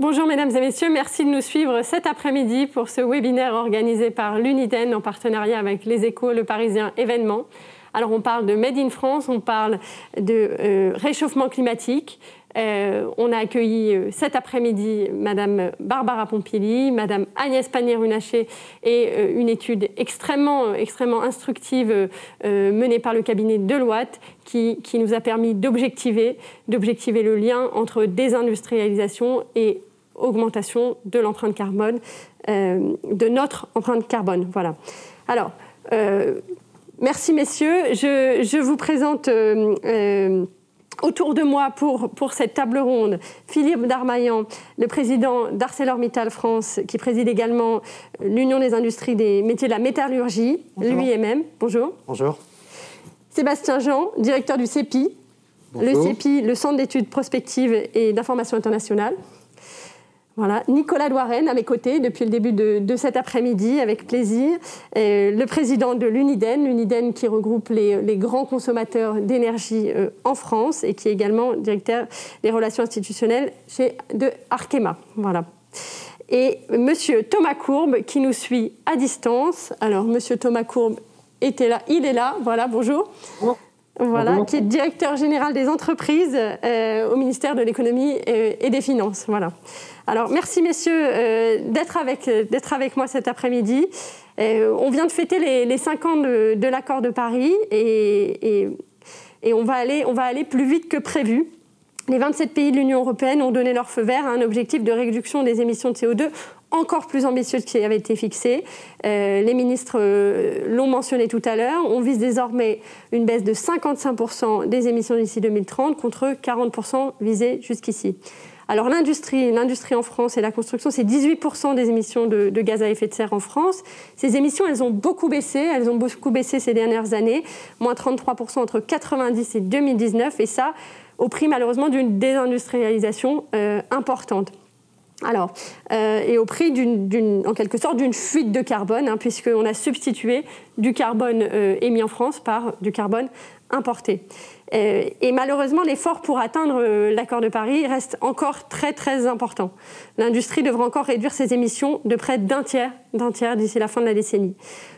Bonjour mesdames et messieurs, merci de nous suivre cet après-midi pour ce webinaire organisé par l'Uniden en partenariat avec Les Échos, Le Parisien, Événements. Alors on parle de Made in France, on parle de réchauffement climatique. On a accueilli cet après-midi Madame Barbara Pompili, Madame Agnès Pannier-Runacher et une étude extrêmement instructive menée par le cabinet Deloitte qui nous a permis d'objectiver le lien entre désindustrialisation et augmentation de l'empreinte carbone, de notre empreinte carbone. Voilà. Alors, merci messieurs. Je vous présente autour de moi pour cette table ronde Philippe Darmaillan, le président d'ArcelorMittal France, qui préside également l'Union des industries des métiers de la métallurgie, l'UIMM. Bonjour. Bonjour. Sébastien Jean, directeur du CEPI. Bonjour. Le CEPI, le Centre d'études prospectives et d'information internationale. Voilà. Nicolas Douarenne à mes côtés depuis le début de cet après-midi, avec plaisir. Le président de l'Uniden qui regroupe les grands consommateurs d'énergie en France et qui est également directeur des relations institutionnelles de Arkema. Voilà. Et monsieur Thomas Courbe qui nous suit à distance. Alors, monsieur Thomas Courbe était là, il est là. Voilà, bonjour. Bonjour. Voilà, bonjour. Qui est directeur général des entreprises au ministère de l'économie et des finances. Voilà. Alors, merci messieurs d'être avec moi cet après-midi. On vient de fêter les 5 ans de l'accord de Paris et on va aller plus vite que prévu. Les 27 pays de l'Union européenne ont donné leur feu vert à un objectif de réduction des émissions de CO2 encore plus ambitieux que ce qui avait été fixé. Les ministres l'ont mentionné tout à l'heure. On vise désormais une baisse de 55% des émissions d'ici 2030 contre 40% visés jusqu'ici. Alors l'industrie en France et la construction, c'est 18% des émissions de gaz à effet de serre en France. Ces émissions, elles ont beaucoup baissé ces dernières années, moins 33% entre 1990 et 2019, et ça au prix malheureusement d'une désindustrialisation importante. Alors, et au prix en quelque sorte d'une fuite de carbone, puisqu'on a substitué du carbone émis en France par du carbone importé. Et malheureusement, l'effort pour atteindre l'accord de Paris reste encore très très important. L'industrie devra encore réduire ses émissions de près d'un tiers d'ici la fin de la décennie.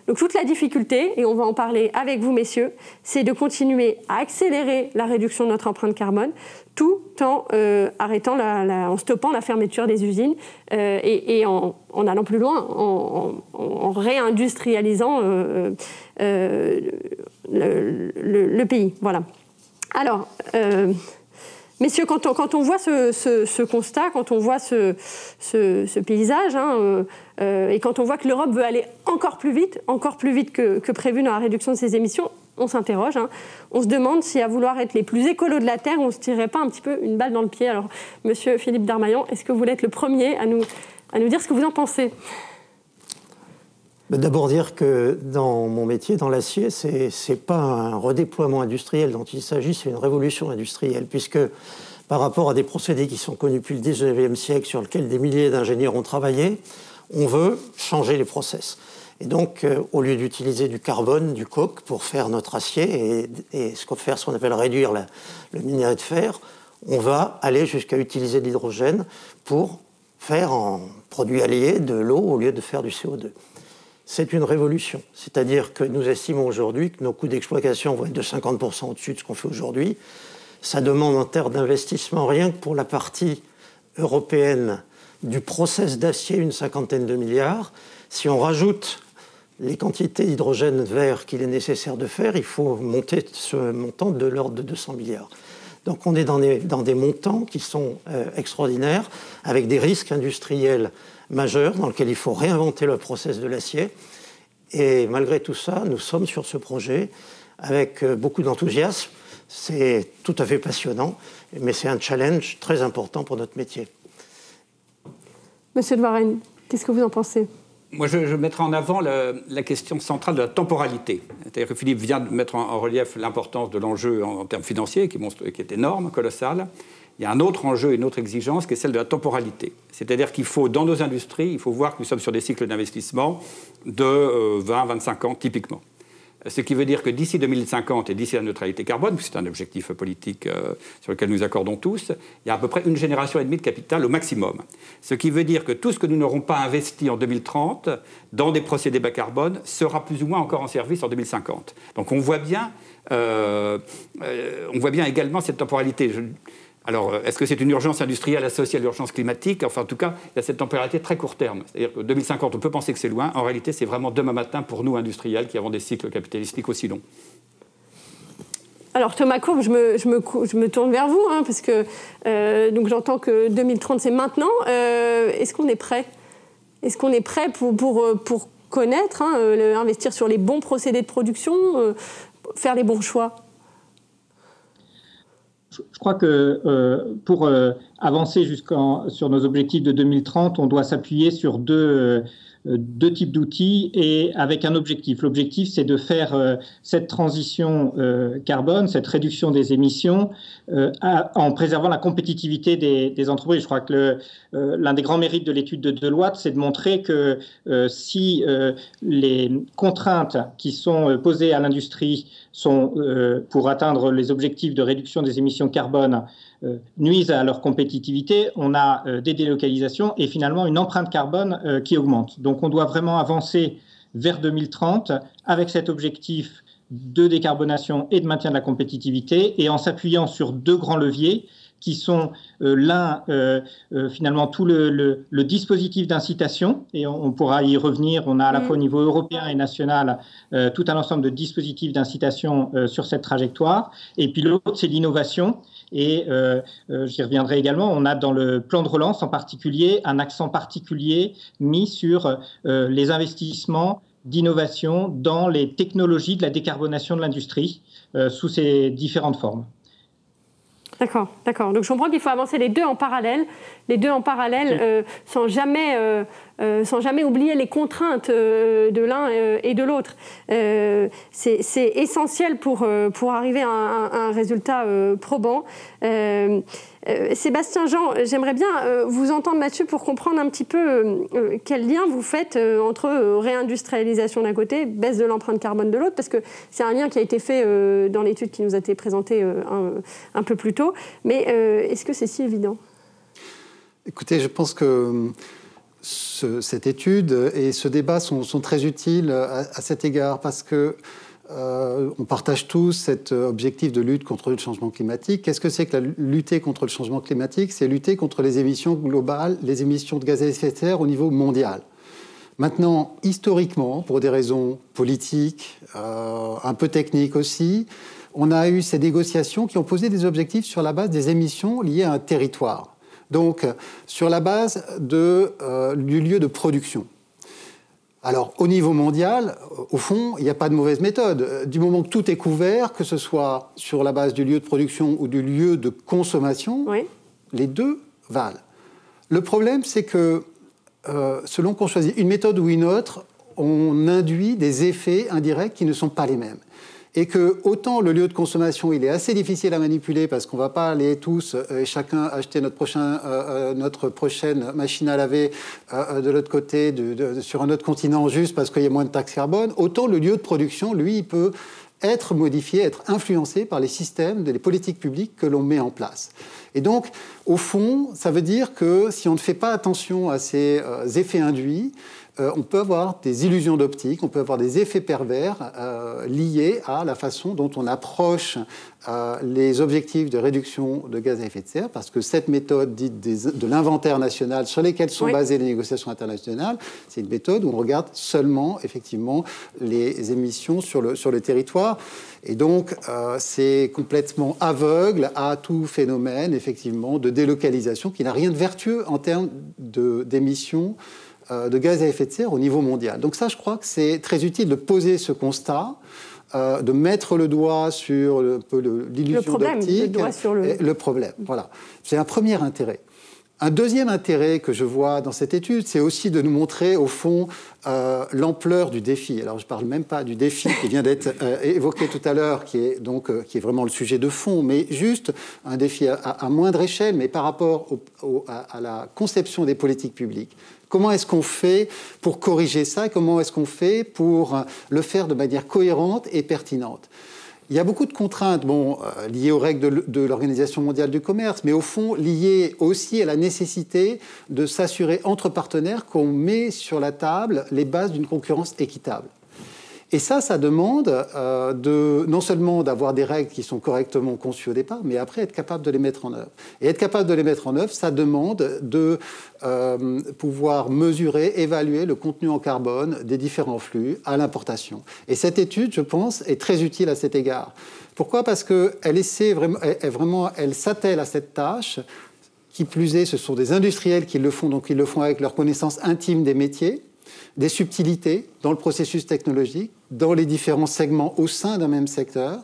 Donc toute la difficulté, et on va en parler avec vous messieurs, c'est de continuer à accélérer la réduction de notre empreinte carbone, tout en en stoppant la fermeture des usines et en allant plus loin, en réindustrialisant le pays. Voilà. Alors, messieurs, quand on voit ce constat, quand on voit ce paysage, et quand on voit que l'Europe veut aller encore plus vite que prévu dans la réduction de ses émissions, on s'interroge. On se demande si à vouloir être les plus écolos de la Terre, on ne se tirerait pas un petit peu une balle dans le pied. Alors, monsieur Philippe Darmaillan, est-ce que vous voulez être le premier à nous dire ce que vous en pensez ? D'abord dire que dans mon métier, dans l'acier, c'est pas un redéploiement industriel dont il s'agit, c'est une révolution industrielle, puisque par rapport à des procédés qui sont connus depuis le 19e siècle, sur lesquels des milliers d'ingénieurs ont travaillé, on veut changer les process. Et donc, au lieu d'utiliser du carbone, du coke pour faire notre acier et ce qu'on appelle réduire le minerai de fer, on va aller jusqu'à utiliser de l'hydrogène pour faire en produit allié de l'eau au lieu de faire du CO2. C'est une révolution. C'est-à-dire que nous estimons aujourd'hui que nos coûts d'exploitation vont être de 50% au-dessus de ce qu'on fait aujourd'hui. Ça demande en termes d'investissement, rien que pour la partie européenne du process d'acier, une 50aine de milliards. Si on rajoute les quantités d'hydrogène vert qu'il est nécessaire de faire, il faut monter ce montant de l'ordre de 200 milliards. Donc on est dans des montants qui sont extraordinaires, avec des risques industriels majeurs dans lesquels il faut réinventer le process de l'acier. Et malgré tout ça, nous sommes sur ce projet avec beaucoup d'enthousiasme. C'est tout à fait passionnant, mais c'est un challenge très important pour notre métier. Monsieur Douarenne, qu'est-ce que vous en pensez ? Moi, je mettrai en avant la question centrale de la temporalité. C'est-à-dire que Philippe vient de mettre en relief l'importance de l'enjeu en termes financiers, qui est énorme, colossal. Il y a un autre enjeu, une autre exigence, qui est celle de la temporalité. C'est-à-dire qu'il faut, dans nos industries, il faut voir que nous sommes sur des cycles d'investissement de 20-25 ans, typiquement. Ce qui veut dire que d'ici 2050 et d'ici la neutralité carbone, c'est un objectif politique sur lequel nous accordons tous, il y a à peu près 1,5 génération de capital au maximum. Ce qui veut dire que tout ce que nous n'aurons pas investi en 2030 dans des procédés bas carbone sera plus ou moins encore en service en 2050. Donc on voit bien également cette temporalité. Alors, est-ce que c'est une urgence industrielle associée à l'urgence climatique? Enfin, en tout cas, il y a cette temporalité très court terme. C'est-à-dire que 2050, on peut penser que c'est loin. En réalité, c'est vraiment demain matin pour nous, industriels, qui avons des cycles capitalistiques aussi longs. Alors, Thomas Courbe, je me tourne vers vous, hein, parce que donc j'entends que 2030, c'est maintenant. Est-ce qu'on est prêt? Est-ce qu'on est prêt pour connaître, hein, investir sur les bons procédés de production, faire les bons choix? Je crois que pour avancer sur nos objectifs de 2030, on doit s'appuyer sur deux types d'outils et avec un objectif. L'objectif, c'est de faire cette transition carbone, cette réduction des émissions, en préservant la compétitivité des entreprises. Je crois que l'un des grands mérites de l'étude de Deloitte, c'est de montrer que si les contraintes qui sont posées à l'industrie sont, pour atteindre les objectifs de réduction des émissions carbone, nuisent à leur compétitivité, on a des délocalisations et finalement une empreinte carbone qui augmente. Donc on doit vraiment avancer vers 2030 avec cet objectif de décarbonation et de maintien de la compétitivité et en s'appuyant sur deux grands leviers qui sont l'un, finalement, tout le dispositif d'incitation, et on pourra y revenir, on a à la fois au niveau européen et national tout un ensemble de dispositifs d'incitation sur cette trajectoire, et puis l'autre, c'est l'innovation, et j'y reviendrai également, on a dans le plan de relance en particulier un accent particulier mis sur les investissements d'innovation dans les technologies de la décarbonation de l'industrie sous ses différentes formes. D'accord, d'accord. Donc je comprends qu'il faut avancer les deux en parallèle, sans jamais oublier les contraintes de l'un et de l'autre. C'est essentiel pour arriver à un résultat probant. Sébastien Jean, j'aimerais bien vous entendre, Mathieu, pour comprendre un petit peu quel lien vous faites entre réindustrialisation d'un côté, baisse de l'empreinte carbone de l'autre, parce que c'est un lien qui a été fait dans l'étude qui nous a été présentée un peu plus tôt. Mais est-ce que c'est si évident? Écoutez, je pense que cette étude et ce débat sont très utiles à cet égard, parce que on partage tous cet objectif de lutte contre le changement climatique. Qu'est-ce que c'est que lutter contre le changement climatique? C'est lutter contre les émissions globales, les émissions de gaz à effet de serre au niveau mondial. Maintenant, historiquement, pour des raisons politiques, un peu techniques aussi, on a eu ces négociations qui ont posé des objectifs sur la base des émissions liées à un territoire. Donc, sur la base du lieu de production. Alors, au niveau mondial, au fond, il n'y a pas de mauvaise méthode. Du moment que tout est couvert, que ce soit sur la base du lieu de production ou du lieu de consommation, oui, les deux valent. Le problème, c'est que selon qu'on choisit une méthode ou une autre, on induit des effets indirects qui ne sont pas les mêmes. Et que autant le lieu de consommation, il est assez difficile à manipuler parce qu'on ne va pas aller tous et chacun acheter notre prochaine machine à laver de l'autre côté, sur un autre continent, juste parce qu'il y a moins de taxes carbone, autant le lieu de production, lui, il peut être modifié, être influencé par les systèmes, les politiques publiques que l'on met en place. Et donc, au fond, ça veut dire que si on ne fait pas attention à ces effets induits, on peut avoir des illusions d'optique, on peut avoir des effets pervers liés à la façon dont on approche les objectifs de réduction de gaz à effet de serre, parce que cette méthode dite de l'inventaire national sur lesquels sont basées les négociations internationales, c'est une méthode où on regarde seulement, effectivement, les émissions sur le territoire. Et donc, c'est complètement aveugle à tout phénomène, effectivement, de délocalisation qui n'a rien de vertueux en termes d'émissions de gaz à effet de serre au niveau mondial. Donc ça, je crois que c'est très utile de poser ce constat, de mettre le doigt sur l'illusion d'optique. Le problème. Le problème, voilà. C'est un premier intérêt. Un deuxième intérêt que je vois dans cette étude, c'est aussi de nous montrer, au fond, l'ampleur du défi. Alors, je ne parle même pas du défi qui vient d'être évoqué tout à l'heure, qui est vraiment le sujet de fond, mais juste un défi à moindre échelle, mais par rapport à la conception des politiques publiques. Comment est-ce qu'on fait pour corriger ça? Comment est-ce qu'on fait pour le faire de manière cohérente et pertinente? Il y a beaucoup de contraintes liées aux règles de l'Organisation mondiale du commerce, mais au fond liées aussi à la nécessité de s'assurer entre partenaires qu'on met sur la table les bases d'une concurrence équitable. Et ça demande non seulement d'avoir des règles qui sont correctement conçues au départ, mais après être capable de les mettre en œuvre. Et être capable de les mettre en œuvre, ça demande de pouvoir mesurer, évaluer le contenu en carbone des différents flux à l'importation. Et cette étude, je pense, est très utile à cet égard. Pourquoi? Parce qu'elle elle s'attelle à cette tâche. Qui plus est, ce sont des industriels qui le font, donc ils le font avec leur connaissance intime des métiers, des subtilités dans le processus technologique, dans les différents segments au sein d'un même secteur,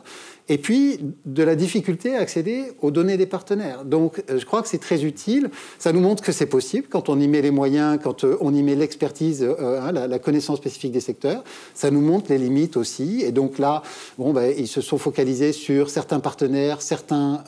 et puis de la difficulté à accéder aux données des partenaires. Donc je crois que c'est très utile, ça nous montre que c'est possible quand on y met les moyens, quand on y met l'expertise, la connaissance spécifique des secteurs, ça nous montre les limites aussi, et donc là, ils se sont focalisés sur certains partenaires, certains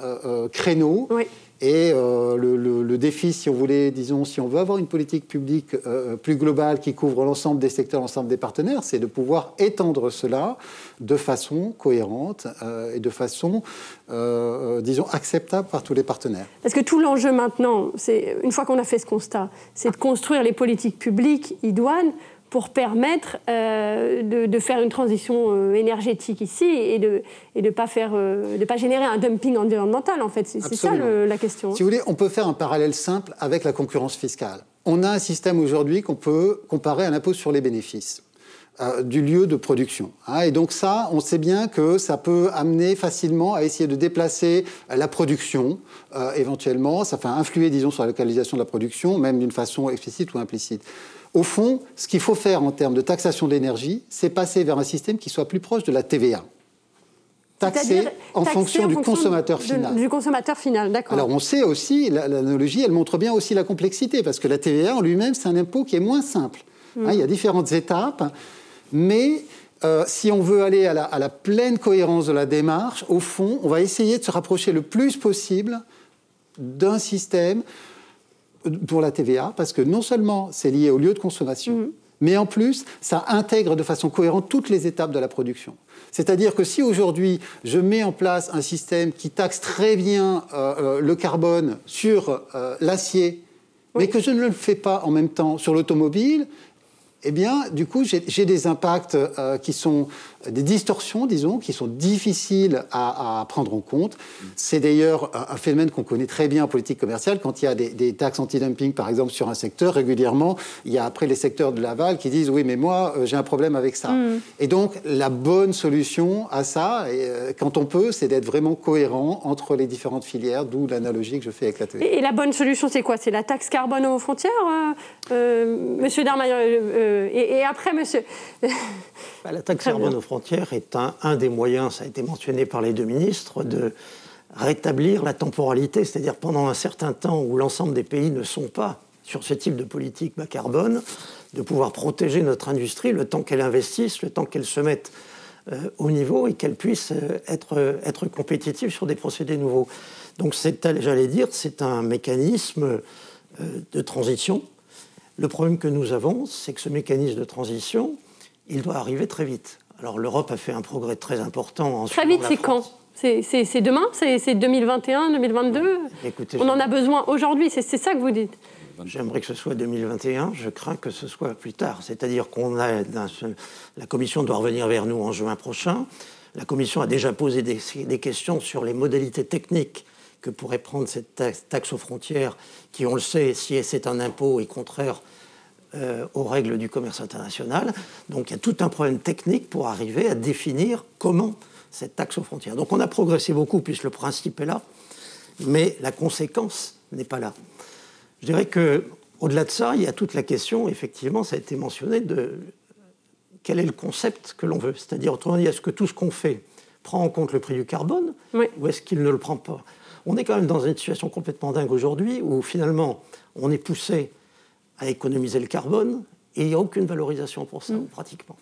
créneaux. Oui. Et le défi, si on voulait, disons, si on veut avoir une politique publique plus globale qui couvre l'ensemble des secteurs, l'ensemble des partenaires, c'est de pouvoir étendre cela de façon cohérente et de façon, disons, acceptable par tous les partenaires. Parce que tout l'enjeu maintenant, c'est, une fois qu'on a fait ce constat, c'est de construire les politiques publiques idoines pour permettre de faire une transition énergétique ici et de pas générer un dumping environnemental, en fait. C'est ça la question. Si vous voulez, on peut faire un parallèle simple avec la concurrence fiscale. On a un système aujourd'hui qu'on peut comparer à l'impôt sur les bénéfices du lieu de production. Et donc ça, on sait bien que ça peut amener facilement à essayer de déplacer la production, éventuellement. Ça fait influer, disons, sur la localisation de la production, même d'une façon explicite ou implicite. Au fond, ce qu'il faut faire en termes de taxation de l'énergie, c'est passer vers un système qui soit plus proche de la TVA. Taxé en fonction du consommateur final. Du consommateur final, d'accord. Alors on sait aussi, l'analogie, elle montre bien aussi la complexité, parce que la TVA en lui-même, c'est un impôt qui est moins simple. Il y a différentes étapes, mais si on veut aller à la pleine cohérence de la démarche, au fond, on va essayer de se rapprocher le plus possible d'un système pour la TVA, parce que non seulement c'est lié au lieu de consommation, mais en plus, ça intègre de façon cohérente toutes les étapes de la production. C'est-à-dire que si aujourd'hui, je mets en place un système qui taxe très bien le carbone sur l'acier, mais que je ne le fais pas en même temps sur l'automobile, eh bien, du coup, j'ai des impacts qui sont des distorsions, disons, qui sont difficiles à prendre en compte. C'est d'ailleurs un phénomène qu'on connaît très bien en politique commerciale. Quand il y a des taxes anti-dumping, par exemple, sur un secteur, régulièrement, il y a après les secteurs de l'aval qui disent « oui, mais moi, j'ai un problème avec ça ». Et donc, la bonne solution à ça, quand on peut, c'est d'être vraiment cohérent entre les différentes filières, d'où l'analogie que je fais avec la TVA. Et la bonne solution, c'est quoi? C'est la taxe carbone aux frontières, Monsieur Darmanin et après, monsieur... La taxe carbone aux frontières est un des moyens, ça a été mentionné par les deux ministres, de rétablir la temporalité, c'est-à-dire pendant un certain temps où l'ensemble des pays ne sont pas sur ce type de politique bas carbone, de pouvoir protéger notre industrie le temps qu'elle investisse, le temps qu'elle se mette au niveau et qu'elle puisse être compétitive sur des procédés nouveaux. Donc, j'allais dire, c'est un mécanisme de transition. Le problème que nous avons, c'est que ce mécanisme de transition, il doit arriver très vite. Alors l'Europe a fait un progrès très important en très vite, c'est quand? C'est demain? C'est 2021, 2022? Écoutez, on en a besoin aujourd'hui, c'est ça que vous dites? J'aimerais que ce soit 2021, je crains que ce soit plus tard. C'est-à-dire la Commission doit revenir vers nous en juin prochain. La Commission a déjà posé des questions sur les modalités techniques que pourrait prendre cette taxe aux frontières, qui, on le sait, si c'est un impôt, est contraire aux règles du commerce international. Donc il y a tout un problème technique pour arriver à définir comment cette taxe aux frontières. Donc on a progressé beaucoup, puisque le principe est là, mais la conséquence n'est pas là. Je dirais qu'au-delà de ça, il y a toute la question, effectivement, ça a été mentionné, de quel est le concept que l'on veut. C'est-à-dire, autrement dit, est-ce que tout ce qu'on fait prend en compte le prix du carbone, oui, ou est-ce qu'il ne le prend pas? on est quand même dans une situation complètement dingue aujourd'hui où finalement on est poussé à économiser le carbone et il n'y a aucune valorisation pour ça, pratiquement.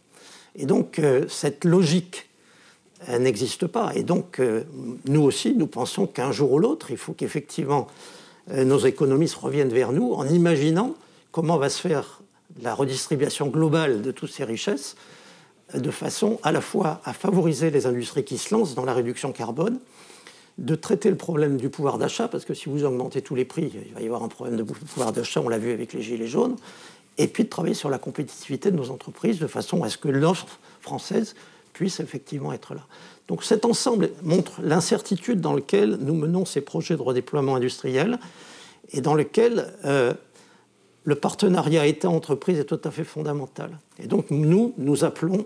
Et donc cette logique n'existe pas. Et donc nous aussi, nous pensons qu'un jour ou l'autre, il faut qu'effectivement nos économistes reviennent vers nous en imaginant comment va se faire la redistribution globale de toutes ces richesses de façon à la fois à favoriser les industries qui se lancent dans la réduction carbone, de traiter le problème du pouvoir d'achat, parce que si vous augmentez tous les prix, il va y avoir un problème de pouvoir d'achat, on l'a vu avec les gilets jaunes, et puis de travailler sur la compétitivité de nos entreprises de façon à ce que l'offre française puisse effectivement être là. Donc cet ensemble montre l'incertitude dans laquelle nous menons ces projets de redéploiement industriel et dans lequel le partenariat État-entreprise est tout à fait fondamental. Et donc nous appelons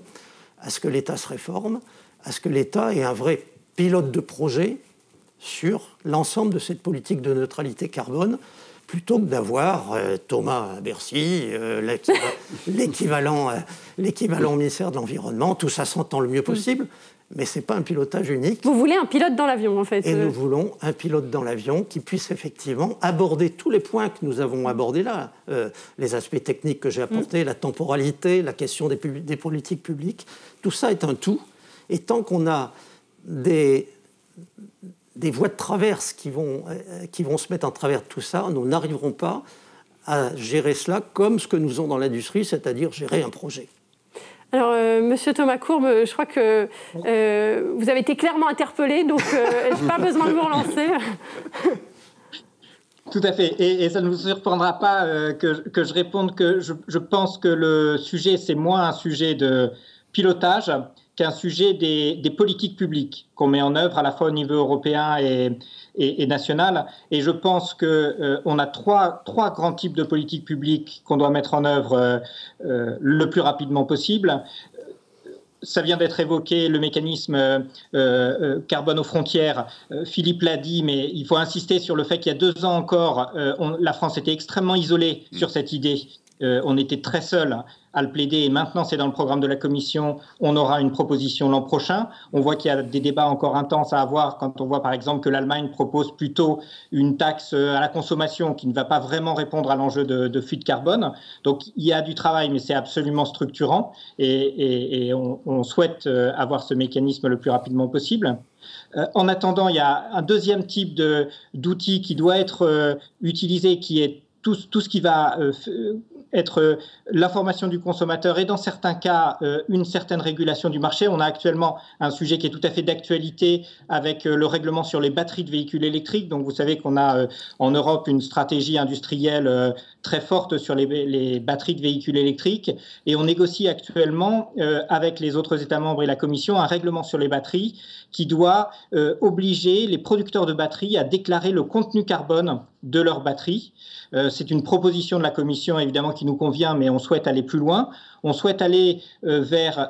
à ce que l'État se réforme, à ce que l'État ait un vrai pilote de projet sur l'ensemble de cette politique de neutralité carbone, plutôt que d'avoir Thomas à Bercy, l'équivalent ministère de l'Environnement. Tout ça s'entend le mieux possible, mais ce n'est pas un pilotage unique. Vous voulez un pilote dans l'avion, en fait. Et nous voulons un pilote dans l'avion qui puisse effectivement aborder tous les points que nous avons abordés là, les aspects techniques que j'ai apportés, la temporalité, la question des politiques publiques. Tout ça est un tout. Et tant qu'on a des voies de traverse qui vont se mettre en travers de tout ça, nous n'arriverons pas à gérer cela comme ce que nous faisons dans l'industrie, c'est-à-dire gérer un projet. Alors, Monsieur Thomas Courbe, je crois que vous avez été clairement interpellé, donc je n'ai pas besoin de vous relancer. Tout à fait. Et ça ne vous surprendra pas que je réponde que je pense que le sujet, c'est moins un sujet de pilotage qu'un sujet des politiques publiques qu'on met en œuvre à la fois au niveau européen et national. Et je pense qu'on a trois grands types de politiques publiques qu'on doit mettre en œuvre le plus rapidement possible. Ça vient d'être évoqué, le mécanisme carbone aux frontières. Philippe l'a dit, mais il faut insister sur le fait qu'il y a 2 ans encore, la France était extrêmement isolée sur cette idée. On était très seuls à le plaider et maintenant c'est dans le programme de la Commission, on aura une proposition l'an prochain. On voit qu'il y a des débats encore intenses à avoir quand on voit par exemple que l'Allemagne propose plutôt une taxe à la consommation qui ne va pas vraiment répondre à l'enjeu de fuite carbone. Donc il y a du travail mais c'est absolument structurant et on souhaite avoir ce mécanisme le plus rapidement possible. En attendant, il y a un deuxième type d'outil qui doit être utilisé qui est tout ce qui va être l'information du consommateur et dans certains cas une certaine régulation du marché. On a actuellement un sujet qui est tout à fait d'actualité avec le règlement sur les batteries de véhicules électriques. Donc vous savez qu'on a en Europe une stratégie industrielle très forte sur les batteries de véhicules électriques et on négocie actuellement avec les autres États membres et la Commission un règlement sur les batteries qui doit obliger les producteurs de batteries à déclarer le contenu carbone de leurs batteries. C'est une proposition de la Commission évidemment qui nous convient, mais on souhaite aller plus loin. On souhaite aller vers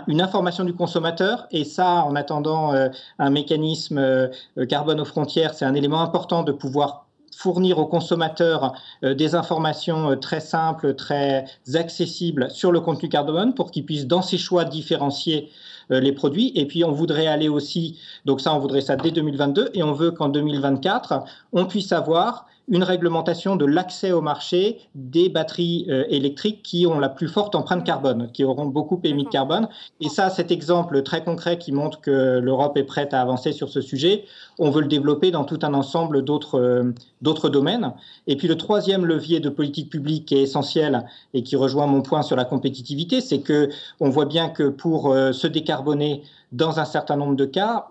une information du consommateur et ça, en attendant un mécanisme carbone aux frontières, c'est un élément important de pouvoir fournir aux consommateurs des informations très simples, très accessibles sur le contenu carbone pour qu'ils puissent dans ses choix différencier les produits. Et puis on voudrait aller aussi, donc ça on voudrait ça dès 2022 et on veut qu'en 2024 on puisse avoir une réglementation de l'accès au marché des batteries électriques qui ont la plus forte empreinte carbone, qui auront beaucoup émis de carbone. Et ça, cet exemple très concret qui montre que l'Europe est prête à avancer sur ce sujet, on veut le développer dans tout un ensemble d'autres domaines. Et puis le troisième levier de politique publique qui est essentiel et qui rejoint mon point sur la compétitivité, c'est qu'on voit bien que pour se décarboner, dans un certain nombre de cas,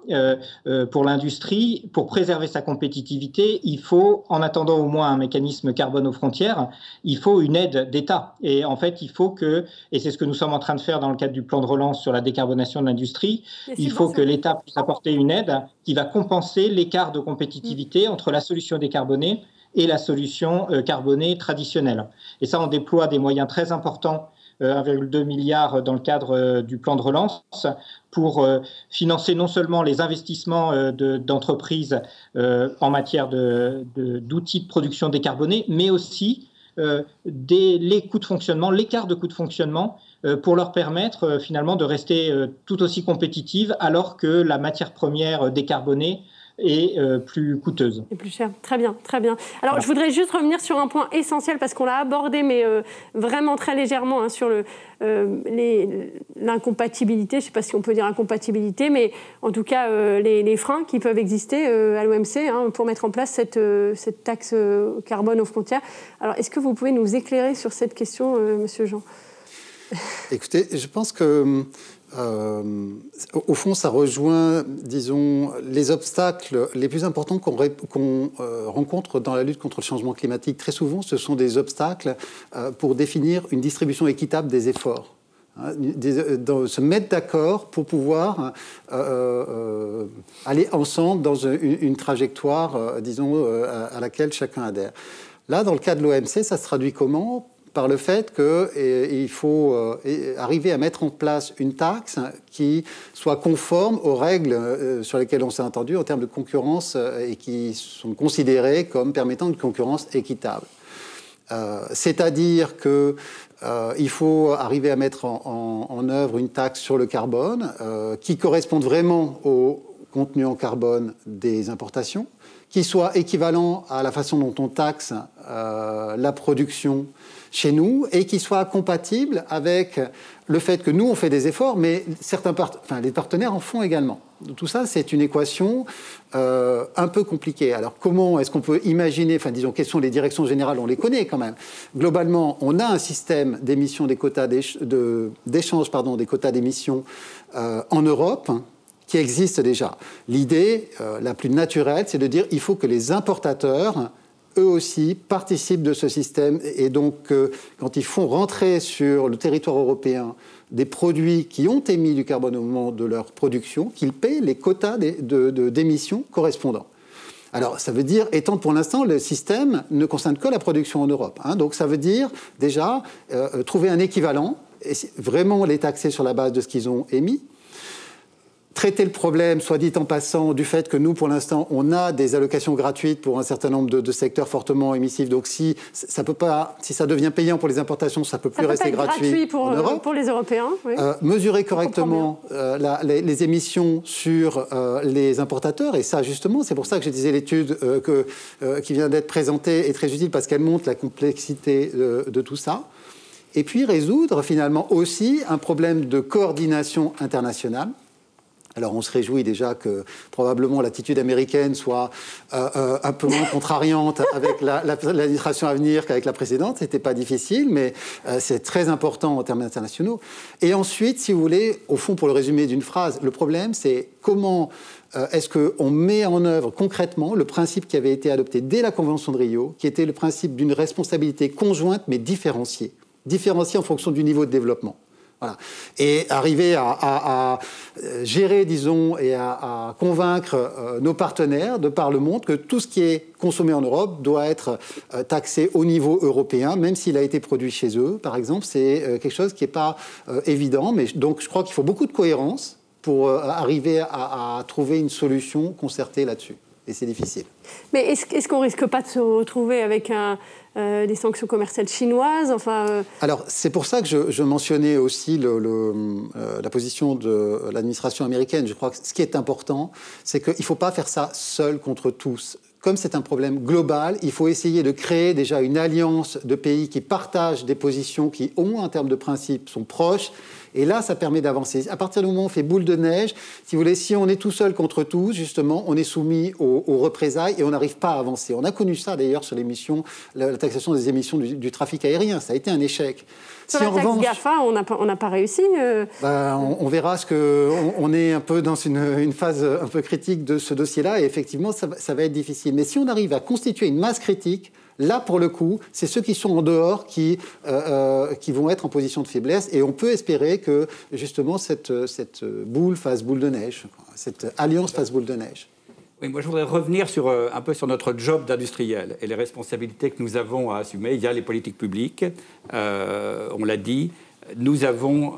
pour l'industrie, pour préserver sa compétitivité, il faut, en attendant au moins un mécanisme carbone aux frontières, il faut une aide d'État. Et en fait, il faut que, et c'est ce que nous sommes en train de faire dans le cadre du plan de relance sur la décarbonation de l'industrie, il faut que l'État puisse apporter une aide qui va compenser l'écart de compétitivité entre la solution décarbonée et la solution carbonée traditionnelle. Et ça, on déploie des moyens très importants 1,2 milliard dans le cadre du plan de relance pour financer non seulement les investissements d'entreprises en matière d'outils de production décarbonés, mais aussi les coûts de fonctionnement, l'écart de coûts de fonctionnement pour leur permettre finalement de rester tout aussi compétitives alors que la matière première décarbonée et plus coûteuse. Et plus cher. Très bien, très bien. Alors, je voudrais juste revenir sur un point essentiel, parce qu'on l'a abordé, mais vraiment très légèrement, sur l'incompatibilité, je ne sais pas si on peut dire incompatibilité, mais en tout cas, les freins qui peuvent exister à l'OMC pour mettre en place cette taxe carbone aux frontières. Alors, est-ce que vous pouvez nous éclairer sur cette question, Monsieur Jean ? Écoutez, je pense que au fond, ça rejoint, disons, les obstacles les plus importants qu'on rencontre dans la lutte contre le changement climatique. Très souvent, ce sont des obstacles pour définir une distribution équitable des efforts. Se mettre d'accord pour pouvoir aller ensemble dans une trajectoire, disons, à laquelle chacun adhère. Là, dans le cas de l'OMC, ça se traduit comment ? Par le fait qu'il faut arriver à mettre en place une taxe qui soit conforme aux règles sur lesquelles on s'est entendu en termes de concurrence et qui sont considérées comme permettant une concurrence équitable. C'est-à-dire qu'il faut arriver à mettre en œuvre une taxe sur le carbone qui corresponde vraiment au contenu en carbone des importations, qui soit équivalent à la façon dont on taxe la production chez nous et qui soit compatible avec le fait que nous, on fait des efforts, mais les partenaires en font également. Tout ça, c'est une équation un peu compliquée. Alors, comment est-ce qu'on peut imaginer, disons, quelles sont les directions générales? On les connaît quand même. Globalement, on a un système d'émission des quotas d'échange des quotas d'émissions en Europe qui existe déjà. L'idée la plus naturelle, c'est de dire qu'il faut que les importateurs eux aussi participent de ce système et donc quand ils font rentrer sur le territoire européen des produits qui ont émis du carbone au moment de leur production, qu'ils paient les quotas d'émissions correspondants. Alors ça veut dire, étant pour l'instant le système ne concerne que la production en Europe, donc ça veut dire déjà trouver un équivalent et vraiment les taxer sur la base de ce qu'ils ont émis. Traiter le problème, soit dit en passant, du fait que nous, pour l'instant, on a des allocations gratuites pour un certain nombre de secteurs fortement émissifs. Donc, si ça devient payant pour les importations, ça ne peut plus rester gratuit en Europe. Pour les Européens. Oui. Mesurer correctement les émissions sur les importateurs. Et ça, justement, c'est pour ça que je disais l'étude qui vient d'être présentée est très utile parce qu'elle montre la complexité de tout ça. Et puis, résoudre finalement aussi un problème de coordination internationale. Alors, on se réjouit déjà que probablement l'attitude américaine soit un peu moins contrariante avec l'administration à venir qu'avec la précédente. C'était pas difficile, mais c'est très important en termes internationaux. Et ensuite, si vous voulez, au fond, pour le résumer d'une phrase, le problème, c'est comment est-ce qu'on met en œuvre concrètement le principe qui avait été adopté dès la Convention de Rio, qui était le principe d'une responsabilité conjointe mais différenciée en fonction du niveau de développement. Voilà. Et arriver à gérer, disons, et à convaincre nos partenaires de par le monde que tout ce qui est consommé en Europe doit être taxé au niveau européen, même s'il a été produit chez eux, par exemple. C'est quelque chose qui n'est pas évident. Mais donc, je crois qu'il faut beaucoup de cohérence pour arriver à trouver une solution concertée là-dessus. Et c'est difficile. Mais est-ce qu'on ne risque pas de se retrouver avec des sanctions commerciales chinoises Alors, c'est pour ça que je mentionnais aussi la position de l'administration américaine. Je crois que ce qui est important, c'est qu'il ne faut pas faire ça seul contre tous. Comme c'est un problème global, il faut essayer de créer déjà une alliance de pays qui partagent des positions qui, au moins en termes de principe, sont proches. Et là, ça permet d'avancer. À partir du moment où on fait boule de neige, si vous voulez, si on est tout seul contre tous, justement, on est soumis aux représailles et on n'arrive pas à avancer. On a connu ça d'ailleurs sur la taxation des émissions du trafic aérien. Ça a été un échec. Sur la taxe GAFA, on n'a pas réussi. On verra on est un peu dans une phase un peu critique de ce dossier-là et effectivement, ça va être difficile. Mais si on arrive à constituer une masse critique, là, pour le coup, c'est ceux qui sont en dehors qui vont être en position de faiblesse. Et on peut espérer que, justement, cette boule fasse boule de neige, cette alliance fasse boule de neige. Oui, moi, je voudrais revenir un peu sur notre job d'industriel et les responsabilités que nous avons à assumer. Il y a les politiques publiques, on l'a dit. Nous avons,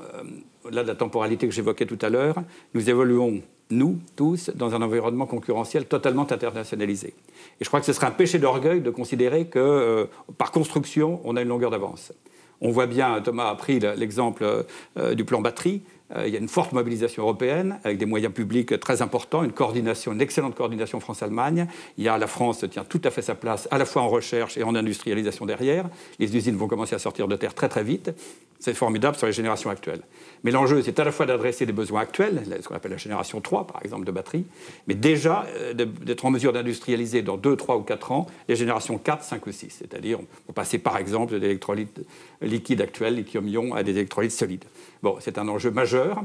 là, la temporalité que j'évoquais tout à l'heure, nous évoluons, nous, tous, dans un environnement concurrentiel totalement internationalisé. Et je crois que ce serait un péché d'orgueil de considérer que, par construction, on a une longueur d'avance. On voit bien, Thomas a pris l'exemple du plan batterie. Il y a une forte mobilisation européenne avec des moyens publics très importants, une excellente coordination France-Allemagne. La France tient tout à fait sa place, à la fois en recherche et en industrialisation derrière. Les usines vont commencer à sortir de terre très très vite. C'est formidable sur les générations actuelles. Mais l'enjeu, c'est à la fois d'adresser des besoins actuels, ce qu'on appelle la génération 3, par exemple, de batteries, mais déjà d'être en mesure d'industrialiser dans 2, 3 ou 4 ans les générations 4, 5 ou 6. C'est-à-dire, on peut passer par exemple de l'électrolyte liquide actuel, lithium-ion, à des électrolytes solides. Bon, c'est un enjeu majeur.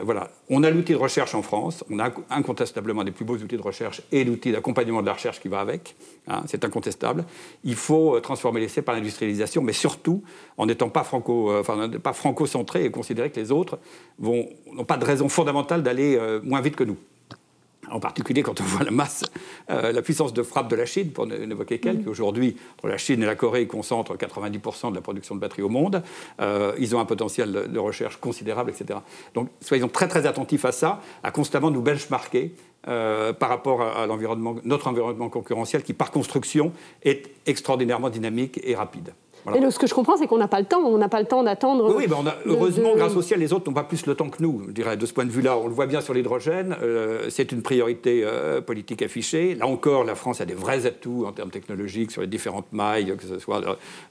Voilà. On a l'outil de recherche en France. On a incontestablement des plus beaux outils de recherche et l'outil d'accompagnement de la recherche qui va avec. Hein, c'est incontestable. Il faut transformer l'essai par l'industrialisation, mais surtout en n'étant pas franco-centré et considérer que les autres n'ont pas de raison fondamentale d'aller moins vite que nous. En particulier quand on voit la masse, la puissance de frappe de la Chine, pour n'évoquer qu'elle, qui aujourd'hui, entre la Chine et la Corée, concentrent 90% de la production de batteries au monde. Ils ont un potentiel de recherche considérable, etc. Donc soyons très très attentifs à ça, à constamment nous benchmarker par rapport à notre environnement concurrentiel qui, par construction, est extraordinairement dynamique et rapide. Voilà. Et donc, ce que je comprends, c'est qu'on n'a pas le temps. On n'a pas le temps d'attendre. Oui, heureusement, grâce au ciel, les autres n'ont pas plus le temps que nous. Je dirais, de ce point de vue-là, on le voit bien sur l'hydrogène. C'est une priorité politique affichée. Là encore, la France a des vrais atouts en termes technologiques sur les différentes mailles, que ce soit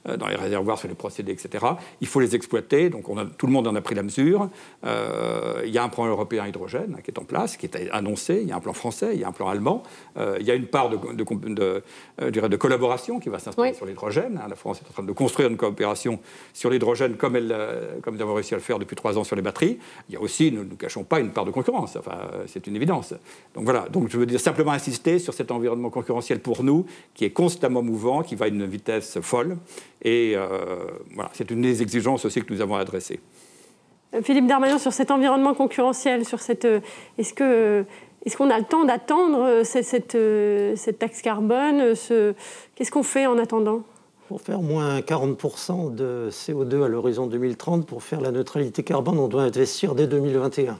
dans les réservoirs, sur les procédés, etc. Il faut les exploiter. Donc, tout le monde en a pris la mesure. Il y a un plan européen hydrogène qui est en place, qui est annoncé. Il y a un plan français, il y a un plan allemand. Il y a une part de collaboration qui va s'installer sur l'hydrogène. La France est en train de construire une coopération sur l'hydrogène comme nous avons réussi à le faire depuis 3 ans sur les batteries. Il y a aussi, ne nous cachons pas, une part de concurrence. Enfin, c'est une évidence. Donc voilà. Donc je veux dire simplement insister sur cet environnement concurrentiel pour nous, qui est constamment mouvant, qui va à une vitesse folle. Et voilà, c'est une des exigences aussi que nous avons adressées. Philippe Darmanin, sur cet environnement concurrentiel, sur cette, est-ce qu'on a le temps d'attendre cette taxe carbone Qu'est-ce qu'on fait en attendant ? Pour faire moins 40% de CO2 à l'horizon 2030, pour faire la neutralité carbone, on doit investir dès 2021.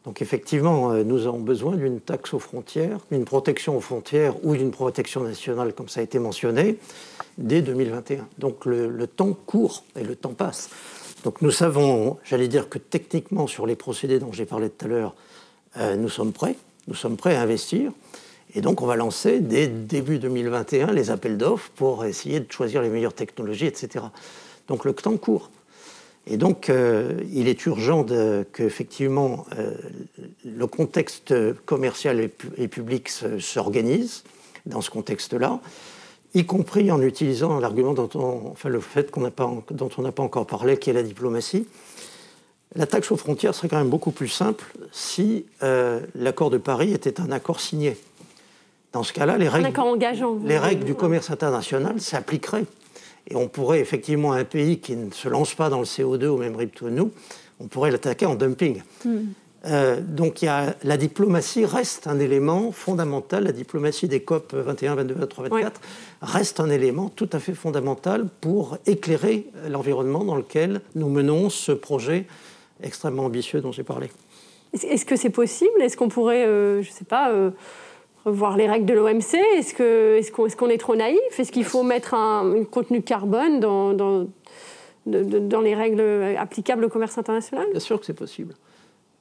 Donc effectivement, nous avons besoin d'une taxe aux frontières, d'une protection aux frontières ou d'une protection nationale, comme ça a été mentionné, dès 2021. Donc le temps court et le temps passe. Donc nous savons, j'allais dire que techniquement, sur les procédés dont j'ai parlé tout à l'heure, nous sommes prêts à investir. Et donc, on va lancer dès début 2021 les appels d'offres pour essayer de choisir les meilleures technologies, etc. Donc, le temps court. Et donc, il est urgent qu'effectivement, le contexte commercial et public s'organise dans ce contexte-là, y compris en utilisant l'argument le fait dont on n'a pas encore parlé, qui est la diplomatie. La taxe aux frontières serait quand même beaucoup plus simple si l'accord de Paris était un accord signé. Dans ce cas-là, les règles du commerce international s'appliqueraient. Et on pourrait effectivement, un pays qui ne se lance pas dans le CO2 au même rythme que nous, on pourrait l'attaquer en dumping. Donc la diplomatie reste un élément fondamental. La diplomatie des COP 21, 22, 23, 24 reste un élément tout à fait fondamental pour éclairer l'environnement dans lequel nous menons ce projet extrêmement ambitieux dont j'ai parlé. Est-ce que c'est possible ? Est-ce qu'on pourrait, je ne sais pas... revoir les règles de l'OMC, est-ce qu'on est trop naïf ? Est-ce qu'il faut mettre un contenu carbone dans les règles applicables au commerce international ? Bien sûr que c'est possible.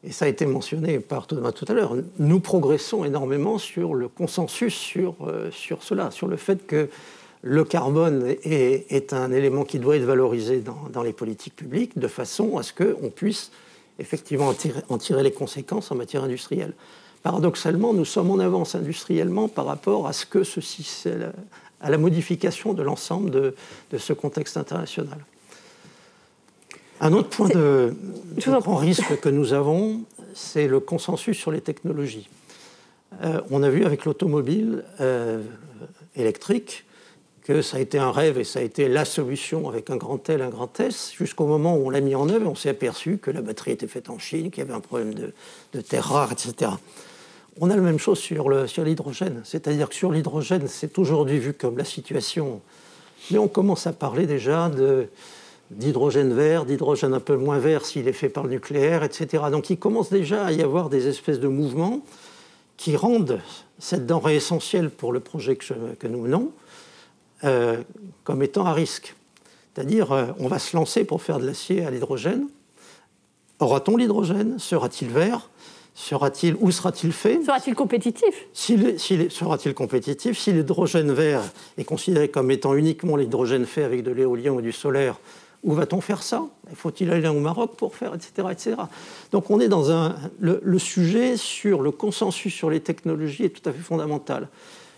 Et ça a été mentionné par Thomas tout à l'heure. Nous progressons énormément sur le consensus sur cela, sur le fait que le carbone est un élément qui doit être valorisé dans les politiques publiques de façon à ce qu'on puisse effectivement en tirer les conséquences en matière industrielle. Paradoxalement, nous sommes en avance industriellement par rapport à la modification de l'ensemble de ce contexte international. Un autre point de grand risque que nous avons, c'est le consensus sur les technologies. On a vu avec l'automobile électrique que ça a été un rêve et ça a été la solution avec un grand L, un grand S, jusqu'au moment où on l'a mis en œuvre et on s'est aperçu que la batterie était faite en Chine, qu'il y avait un problème de terres rares, etc. On a la même chose sur l'hydrogène. C'est-à-dire que sur l'hydrogène, c'est aujourd'hui vu comme la situation, mais on commence à parler déjà d'hydrogène vert, d'hydrogène un peu moins vert s'il est fait par le nucléaire, etc. Donc il commence déjà à y avoir des espèces de mouvements qui rendent cette denrée essentielle pour le projet que nous menons comme étant à risque. C'est-à-dire on va se lancer pour faire de l'acier à l'hydrogène Aura-t-on l'hydrogène? Sera-t-il vert? Où sera-t-il fait? Sera-t-il compétitif? Sera-t-il compétitif? Si l'hydrogène vert est considéré comme étant uniquement l'hydrogène fait avec de l'éolien ou du solaire, où va-t-on faire ça? Faut-il aller au Maroc pour faire, etc., etc. Donc on est dans le sujet sur le consensus sur les technologies est tout à fait fondamental.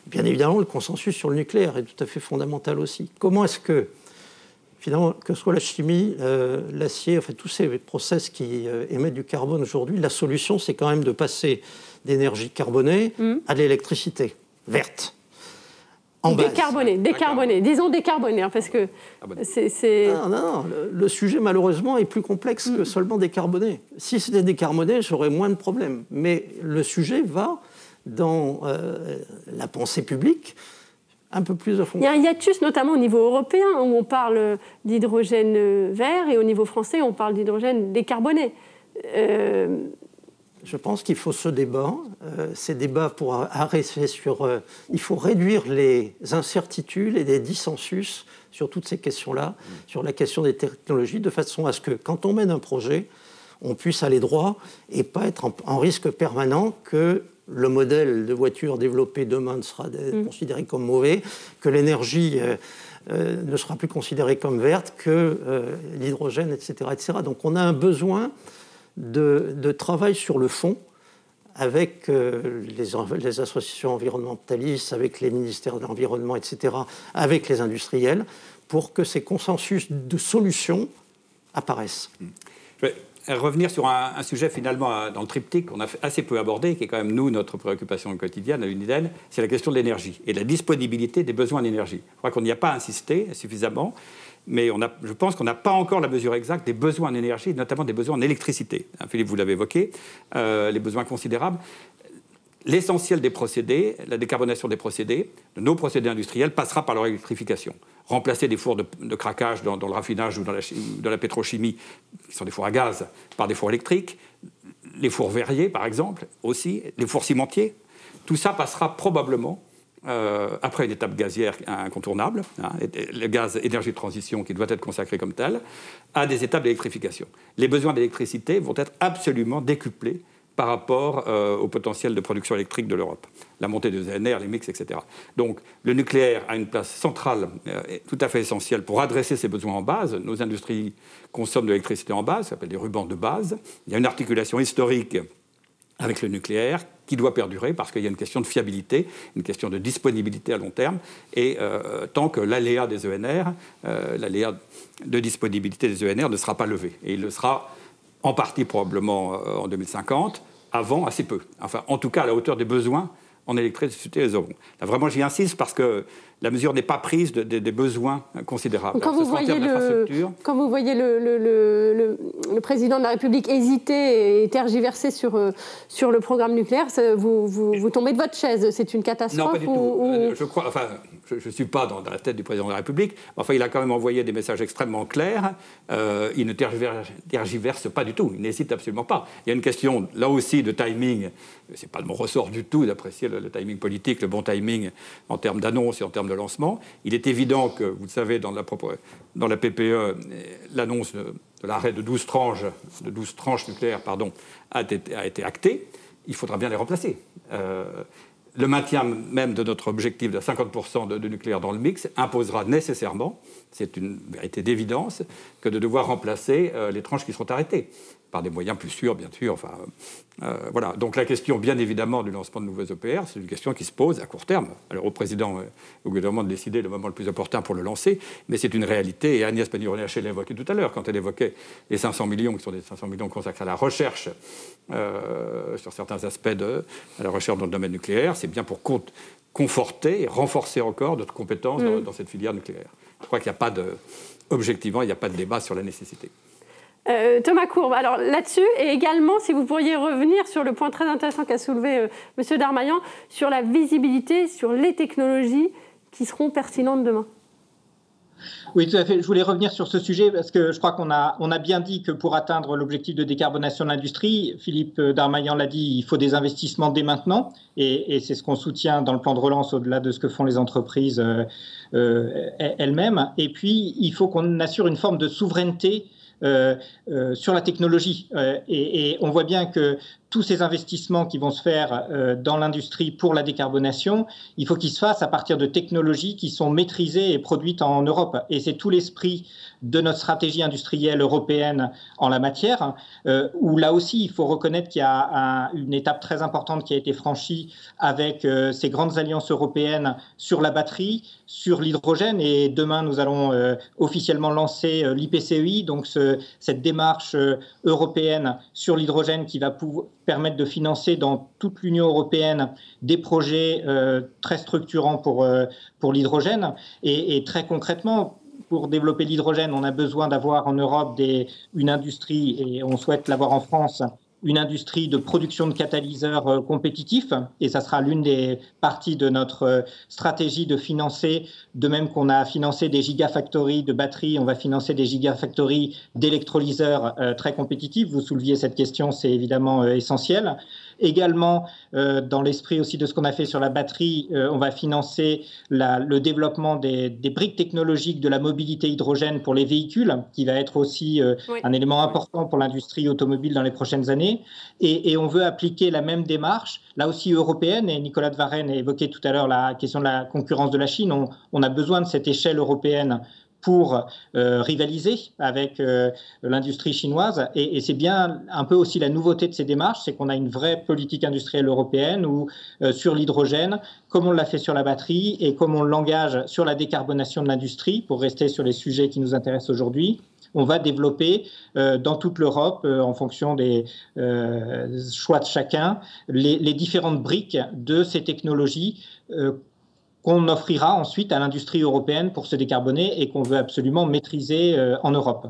Bien évidemment, le consensus sur le nucléaire est tout à fait fondamental aussi. Comment est-ce que, finalement, que ce soit la chimie, l'acier, enfin tous ces process qui émettent du carbone aujourd'hui, la solution, c'est quand même de passer d'énergie carbonée à de l'électricité verte. Décarboné, disons décarboné, hein, parce que c'est... Non, le sujet, malheureusement, est plus complexe que seulement décarboné. Si c'était décarboné, j'aurais moins de problèmes. Mais le sujet va dans la pensée publique un peu plus à fond. Il y a un hiatus, notamment au niveau européen, où on parle d'hydrogène vert, et au niveau français, on parle d'hydrogène décarboné. Je pense qu'il faut ce débat. Ces débats pour arrêter sur... il faut réduire les incertitudes et les dissensus sur toutes ces questions-là, sur la question des technologies, de façon à ce que, quand on mène un projet, on puisse aller droit et pas être en risque permanent que le modèle de voiture développé demain sera considéré comme mauvais, que l'énergie ne sera plus considérée comme verte, que l'hydrogène, etc., etc. Donc on a un besoin de travail sur le fond avec les associations environnementalistes, avec les ministères de l'Environnement, etc., avec les industriels, pour que ces consensus de solutions apparaissent. Je vais revenir sur un sujet finalement dans le triptyque qu'on a assez peu abordé, qui est quand même, nous, notre préoccupation quotidienne à l'UNIDEN, c'est la question de l'énergie et de la disponibilité des besoins d'énergie. Je crois qu'on n'y a pas insisté suffisamment, mais je pense qu'on n'a pas encore la mesure exacte des besoins en énergie, notamment des besoins en électricité. Philippe, vous l'avez évoqué, les besoins considérables. L'essentiel des procédés, la décarbonation des procédés, de nos procédés industriels, passera par leur électrification. Remplacer des fours de craquage dans le raffinage ou dans la pétrochimie, qui sont des fours à gaz, par des fours électriques, les fours verriers, par exemple, aussi, les fours cimentiers. Tout ça passera probablement, après une étape gazière incontournable, le gaz énergie de transition qui doit être consacré comme tel, à des étapes d'électrification. Les besoins d'électricité vont être absolument décuplés par rapport au potentiel de production électrique de l'Europe. La montée des ENR, les mix, etc. Donc le nucléaire a une place centrale, tout à fait essentielle pour adresser ces besoins en base. Nos industries consomment de l'électricité en base, ça s'appelle des rubans de base. Il y a une articulation historique avec le nucléaire qui doit perdurer parce qu'il y a une question de fiabilité, une question de disponibilité à long terme. Et tant que l'aléa des ENR, l'aléa de disponibilité des ENR ne sera pas levé. Et il le sera en partie probablement en 2050, avant assez peu. Enfin, en tout cas, à la hauteur des besoins en électricité, les auront. Là, vraiment, j'y insiste parce que la mesure n'est pas prise des besoins considérables. Quand vous voyez le président de la République hésiter et tergiverser sur le programme nucléaire, vous tombez de votre chaise. C'est une catastrophe? Non, pas du tout. Je crois... Enfin, je ne suis pas dans la tête du président de la République. Enfin, il a quand même envoyé des messages extrêmement clairs. Il ne tergiverse pas du tout. Il n'hésite absolument pas. Il y a une question, là aussi, de timing. Ce n'est pas de mon ressort du tout d'apprécier le timing politique, le bon timing en termes d'annonce et en termes de lancement. Il est évident que, vous le savez, dans la PPE, l'annonce de l'arrêt de 12 tranches nucléaires a été actée. Il faudra bien les remplacer. Le maintien même de notre objectif de 50% de nucléaire dans le mix imposera nécessairement, c'est une vérité d'évidence, que de devoir remplacer les tranches qui seront arrêtées, par des moyens plus sûrs, bien sûr. Enfin, voilà. Donc la question, bien évidemment, du lancement de nouveaux EPR, c'est une question qui se pose à court terme. Alors au président et au gouvernement de décider le moment le plus opportun pour le lancer, mais c'est une réalité. Et Agnès Pannier-Runacher l'a évoqué tout à l'heure, quand elle évoquait les 500 millions, qui sont des 500 millions consacrés à la recherche, sur certains aspects à la recherche dans le domaine nucléaire. C'est bien pour conforter et renforcer encore notre compétence dans cette filière nucléaire. Je crois qu'il n'y a pas objectivement, il n'y a pas de débat sur la nécessité. Thomas Courbe, alors là-dessus, et également, si vous pourriez revenir sur le point très intéressant qu'a soulevé M. Darmaillan, sur la visibilité, sur les technologies qui seront pertinentes demain. Oui, tout à fait. Je voulais revenir sur ce sujet parce que je crois qu'on a bien dit que pour atteindre l'objectif de décarbonation de l'industrie, Philippe Darmaillan l'a dit, il faut des investissements dès maintenant et c'est ce qu'on soutient dans le plan de relance au-delà de ce que font les entreprises elles-mêmes. Et puis, il faut qu'on assure une forme de souveraineté sur la technologie. Et on voit bien que tous ces investissements qui vont se faire dans l'industrie pour la décarbonation, il faut qu'ils se fassent à partir de technologies qui sont maîtrisées et produites en Europe. Et c'est tout l'esprit de notre stratégie industrielle européenne en la matière, où là aussi, il faut reconnaître qu'il y a une étape très importante qui a été franchie avec ces grandes alliances européennes sur la batterie, sur l'hydrogène. Et demain, nous allons officiellement lancer l'IPCEI, donc cette démarche européenne sur l'hydrogène qui va permettre de financer dans toute l'Union européenne des projets très structurants pour l'hydrogène. Et très concrètement, pour développer l'hydrogène, on a besoin d'avoir en Europe une industrie, et on souhaite l'avoir en France, une industrie de production de catalyseurs compétitifs, et ça sera l'une des parties de notre stratégie de financer, de même qu'on a financé des gigafactories de batteries, on va financer des gigafactories d'électrolyseurs très compétitifs. Vous souleviez cette question, c'est évidemment essentiel. Également, dans l'esprit aussi de ce qu'on a fait sur la batterie, on va financer le développement des briques technologiques de la mobilité hydrogène pour les véhicules, qui va être aussi un élément important pour l'industrie automobile dans les prochaines années. Et on veut appliquer la même démarche, là aussi européenne, et Nicolas de Varenne a évoqué tout à l'heure la question de la concurrence de la Chine. On a besoin de cette échelle européenne pour rivaliser avec l'industrie chinoise. Et c'est bien un peu aussi la nouveauté de ces démarches, c'est qu'on a une vraie politique industrielle européenne où sur l'hydrogène, comme on l'a fait sur la batterie et comme on l'engage sur la décarbonation de l'industrie, pour rester sur les sujets qui nous intéressent aujourd'hui, on va développer dans toute l'Europe, en fonction des choix de chacun, les différentes briques de ces technologies qu'on offrira ensuite à l'industrie européenne pour se décarboner et qu'on veut absolument maîtriser en Europe.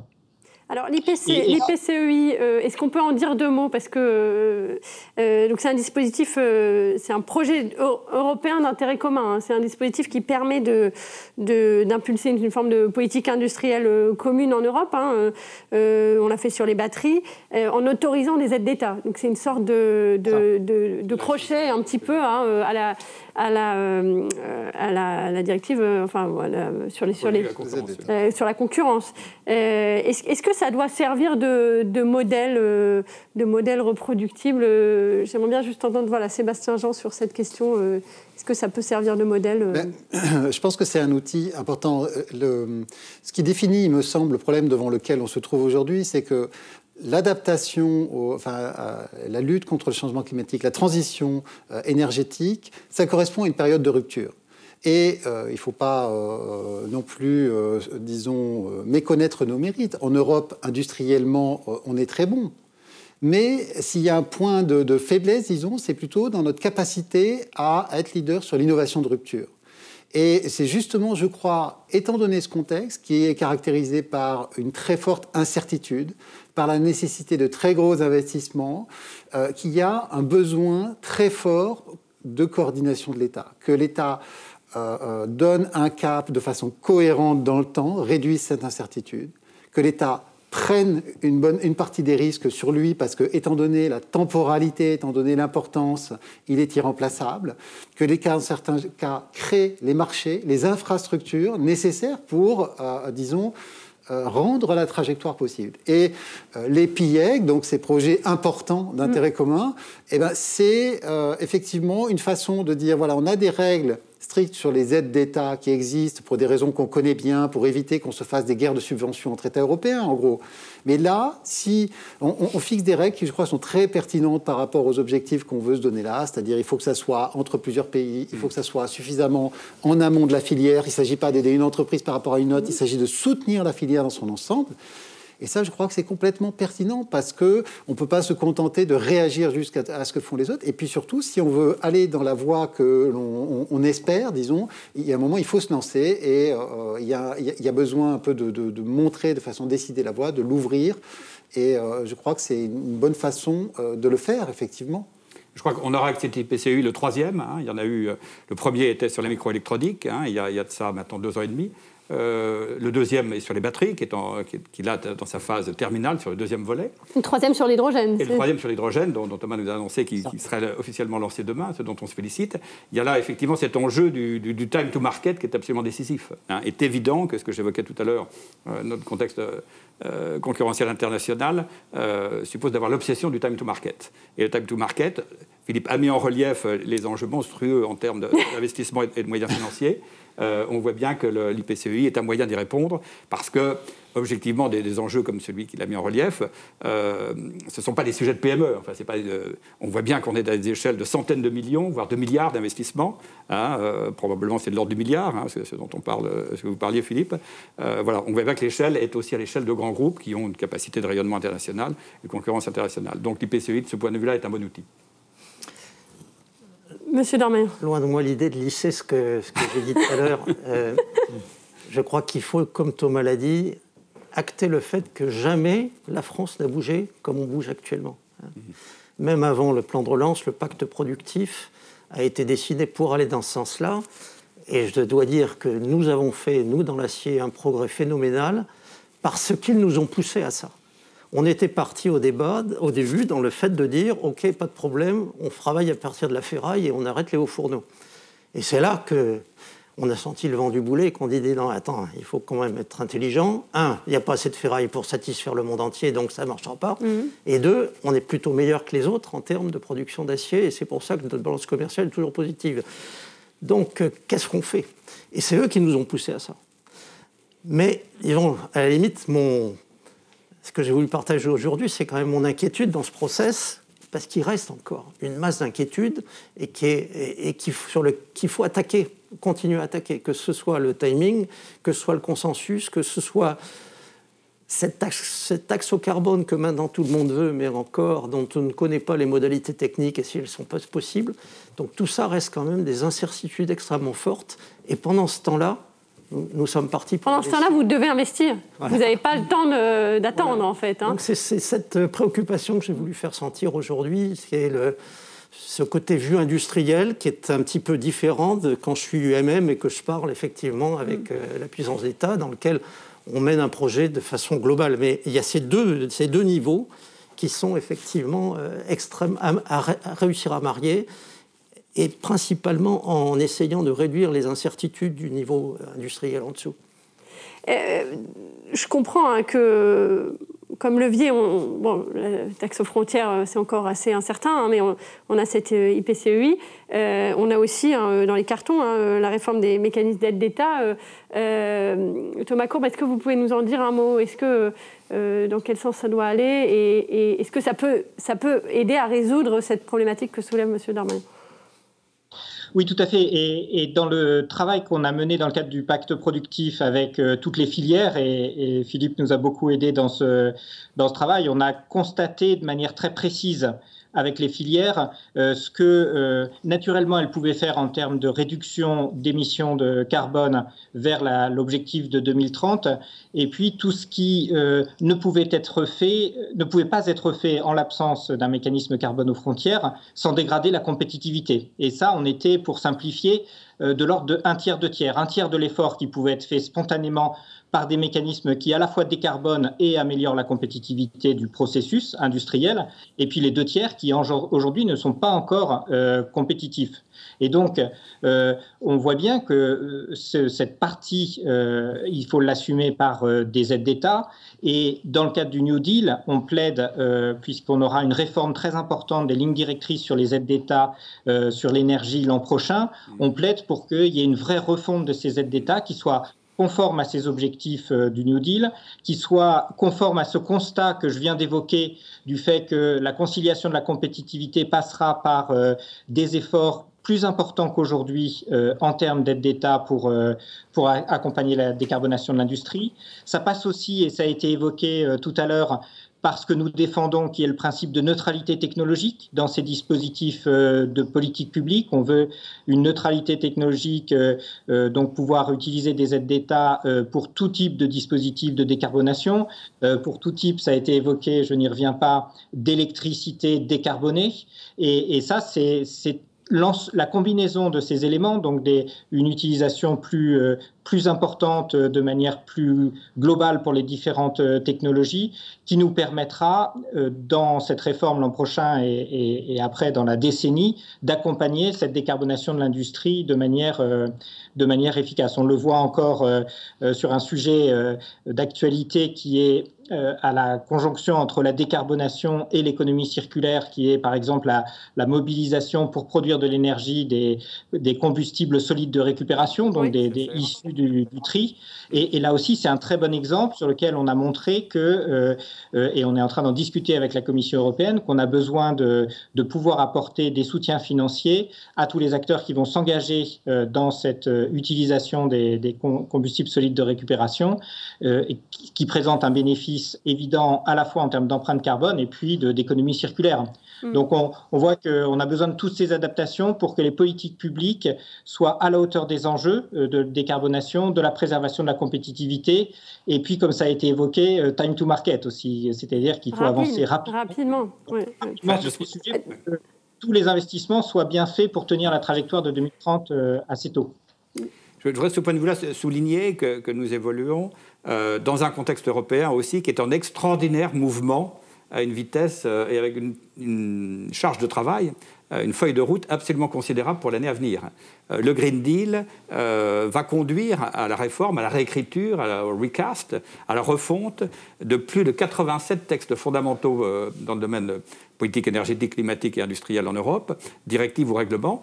Alors l'IPCEI, est-ce qu'on peut en dire deux mots? Parce que donc c'est un dispositif, c'est un projet européen d'intérêt commun. Hein. C'est un dispositif qui permet d'impulser une forme de politique industrielle commune en Europe. Hein. On l'a fait sur les batteries, en autorisant des aides d'État. Donc c'est une sorte de crochet un petit peu hein, à la directive, enfin voilà, sur la concurrence. Est-ce que ça doit servir de modèle reproductible? J'aimerais bien juste entendre Sébastien Jean sur cette question. Est-ce que ça peut servir de modèle Je pense que c'est un outil important. Ce qui définit, il me semble, le problème devant lequel on se trouve aujourd'hui, c'est que l'adaptation, la lutte contre le changement climatique, la transition énergétique, ça correspond à une période de rupture. Et il ne faut pas non plus, méconnaître nos mérites. En Europe, industriellement, on est très bon. Mais s'il y a un point de faiblesse, c'est plutôt dans notre capacité à être leader sur l'innovation de rupture. Et c'est justement, je crois, étant donné ce contexte qui est caractérisé par une très forte incertitude, par la nécessité de très gros investissements, qu'il y a un besoin très fort de coordination de l'État. Que l'État donne un cap de façon cohérente dans le temps, réduise cette incertitude, que l'État prenne une partie des risques sur lui parce que, étant donné la temporalité, étant donné l'importance, il est irremplaçable, que l'État, en certains cas, crée les marchés, les infrastructures nécessaires pour, rendre la trajectoire possible. Et les PIEC, donc ces projets importants d'intérêt commun, c'est effectivement une façon de dire, voilà, on a des règles strictes sur les aides d'État qui existent pour des raisons qu'on connaît bien, pour éviter qu'on se fasse des guerres de subventions entre États européens, en gros. Mais là, si on fixe des règles qui, je crois, sont très pertinentes par rapport aux objectifs qu'on veut se donner là, c'est-à-dire il faut que ça soit entre plusieurs pays, il faut que ça soit suffisamment en amont de la filière, il ne s'agit pas d'aider une entreprise par rapport à une autre, il s'agit de soutenir la filière dans son ensemble. Et ça, je crois que c'est complètement pertinent parce qu'on ne peut pas se contenter de réagir jusqu'à ce que font les autres. Et puis surtout, si on veut aller dans la voie que l'on espère, il y a un moment, il faut se lancer et il y a besoin un peu de montrer de façon décidée la voie, de l'ouvrir. Et je crois que c'est une bonne façon de le faire, effectivement. Je crois qu'on aura avec cet IPCEI le troisième. Il y en a eu, le premier était sur la microélectronique, il y a de ça maintenant 2 ans et demi. Le deuxième est sur les batteries, qui est là dans sa phase terminale, sur le deuxième volet. Le troisième sur l'hydrogène. Et le troisième sur l'hydrogène, dont Thomas nous a annoncé qu'il serait officiellement lancé demain, ce dont on se félicite. Il y a là effectivement cet enjeu du time to market qui est absolument décisif. Il est évident que ce que j'évoquais tout à l'heure, notre contexte concurrentiel international, suppose d'avoir l'obsession du time to market. Et le time to market, Philippe a mis en relief les enjeux monstrueux en termes d'investissement et de moyens financiers. On voit bien que l'IPCEI est un moyen d'y répondre parce que, objectivement, des enjeux comme celui qu'il a mis en relief, ce ne sont pas des sujets de PME. Enfin, on voit bien qu'on est à des échelles de centaines de millions, voire de milliards d'investissements. Probablement, c'est de l'ordre du milliard, ce dont on parle, ce que vous parliez, Philippe. Voilà, on voit bien que l'échelle est aussi à l'échelle de grands groupes qui ont une capacité de rayonnement international et de concurrence internationale. Donc l'IPCEI, de ce point de vue-là, est un bon outil. Monsieur Darmanin. Loin de moi l'idée de lisser ce que j'ai dit tout à l'heure. Je crois qu'il faut, comme Thomas l'a dit, acter le fait que jamais la France n'a bougé comme on bouge actuellement. Même avant le plan de relance, le pacte productif a été décidé pour aller dans ce sens-là. Et je dois dire que nous avons fait, nous, dans l'acier, un progrès phénoménal parce qu'ils nous ont poussés à ça. On était parti au début, dans le fait de dire « Ok, pas de problème, on travaille à partir de la ferraille et on arrête les hauts fourneaux ». Et c'est là qu'on a senti le vent du boulet et qu'on dit « Non, attends, il faut quand même être intelligent. Un, il n'y a pas assez de ferraille pour satisfaire le monde entier, donc ça ne marchera pas. Et deux, on est plutôt meilleur que les autres en termes de production d'acier et c'est pour ça que notre balance commerciale est toujours positive. Donc, qu'est-ce qu'on fait ?» Et c'est eux qui nous ont poussés à ça. Mais, disons, à la limite, ce que j'ai voulu partager aujourd'hui, c'est quand même mon inquiétude dans ce process, parce qu'il reste encore une masse d'inquiétudes et qu'il faut attaquer, continuer à attaquer, que ce soit le timing, que ce soit le consensus, que ce soit cette taxe au carbone que maintenant tout le monde veut, mais encore dont on ne connaît pas les modalités techniques et si elles ne sont pas possibles. Donc tout ça reste quand même des incertitudes extrêmement fortes. Et pendant ce temps-là, nous sommes partis pour... Pendant ce temps-là, vous devez investir. Voilà. Vous n'avez pas le temps d'attendre, voilà. En fait. Donc c'est cette préoccupation que j'ai voulu faire sentir aujourd'hui, c'est ce côté vue industrielle qui est un petit peu différent de quand je suis UMM et que je parle effectivement avec la puissance d'État, dans lequel on mène un projet de façon globale. Mais il y a ces deux niveaux qui sont effectivement extrêmes à réussir à marier, et principalement en essayant de réduire les incertitudes du niveau industriel en dessous. Je comprends que, comme levier, la taxe aux frontières, c'est encore assez incertain, mais on a cette IPCEI. On a aussi, dans les cartons, la réforme des mécanismes d'aide d'État. Thomas Courbe, est-ce que vous pouvez nous en dire un mot ? Est-ce que, dans quel sens ça doit aller ? Et est-ce que ça peut aider à résoudre cette problématique que soulève M. Darmanin ? Oui, tout à fait. Et dans le travail qu'on a mené dans le cadre du pacte productif avec toutes les filières, et Philippe nous a beaucoup aidé dans ce travail, on a constaté de manière très précise avec les filières ce que naturellement elles pouvaient faire en termes de réduction d'émissions de carbone vers l'objectif de 2030, et puis tout ce qui ne pouvait pas être fait en l'absence d'un mécanisme carbone aux frontières sans dégrader la compétitivité. Et ça, on était, pour simplifier, de l'ordre de 1/3, 2/3. 1/3 de l'effort qui pouvait être fait spontanément par des mécanismes qui à la fois décarbonent et améliorent la compétitivité du processus industriel, et puis les 2/3 qui aujourd'hui ne sont pas encore compétitifs. Et donc, on voit bien que cette partie, il faut l'assumer par des aides d'État. Et dans le cadre du New Deal, on plaide, puisqu'on aura une réforme très importante des lignes directrices sur les aides d'État, sur l'énergie l'an prochain, on plaide pour qu'il y ait une vraie refonte de ces aides d'État qui soit conforme à ces objectifs du New Deal, qui soit conforme à ce constat que je viens d'évoquer du fait que la conciliation de la compétitivité passera par des efforts plus importants qu'aujourd'hui en termes d'aide d'État pour accompagner la décarbonation de l'industrie. Ça passe aussi, et ça a été évoqué tout à l'heure, parce que nous défendons qui est le principe de neutralité technologique dans ces dispositifs de politique publique. On veut une neutralité technologique, donc pouvoir utiliser des aides d'État pour tout type de dispositif de décarbonation, pour tout type, ça a été évoqué, je n'y reviens pas, d'électricité décarbonée. Et ça, c'est la combinaison de ces éléments, donc une utilisation plus plus importante de manière plus globale pour les différentes technologies qui nous permettra, dans cette réforme l'an prochain et après dans la décennie, d'accompagner cette décarbonation de l'industrie de manière efficace. On le voit encore sur un sujet d'actualité qui est à la conjonction entre la décarbonation et l'économie circulaire, qui est par exemple la mobilisation pour produire de l'énergie des combustibles solides de récupération, donc des issus du tri. Et là aussi, c'est un très bon exemple sur lequel on a montré que, et on est en train d'en discuter avec la Commission européenne, qu'on a besoin de pouvoir apporter des soutiens financiers à tous les acteurs qui vont s'engager dans cette utilisation des combustibles solides de récupération, et qui présentent un bénéfice évident à la fois en termes d'empreinte carbone et puis d'économie circulaire. Donc on voit qu'on a besoin de toutes ces adaptations pour que les politiques publiques soient à la hauteur des enjeux de décarbonation, de la préservation de la compétitivité, et puis comme ça a été évoqué, time to market aussi, c'est-à-dire qu'il faut avancer rapidement sur ces sujets pour que tous les investissements soient bien faits pour tenir la trajectoire de 2030 assez tôt. Je voudrais, de ce point de vue-là, souligner que nous évoluons dans un contexte européen aussi qui est en extraordinaire mouvement, à une vitesse et avec une charge de travail, une feuille de route absolument considérable pour l'année à venir. Le Green Deal va conduire à la réforme, à la réécriture, au recast, à la refonte de plus de 87 textes fondamentaux dans le domaine politique énergétique, climatique et industrielle en Europe, directives ou règlements,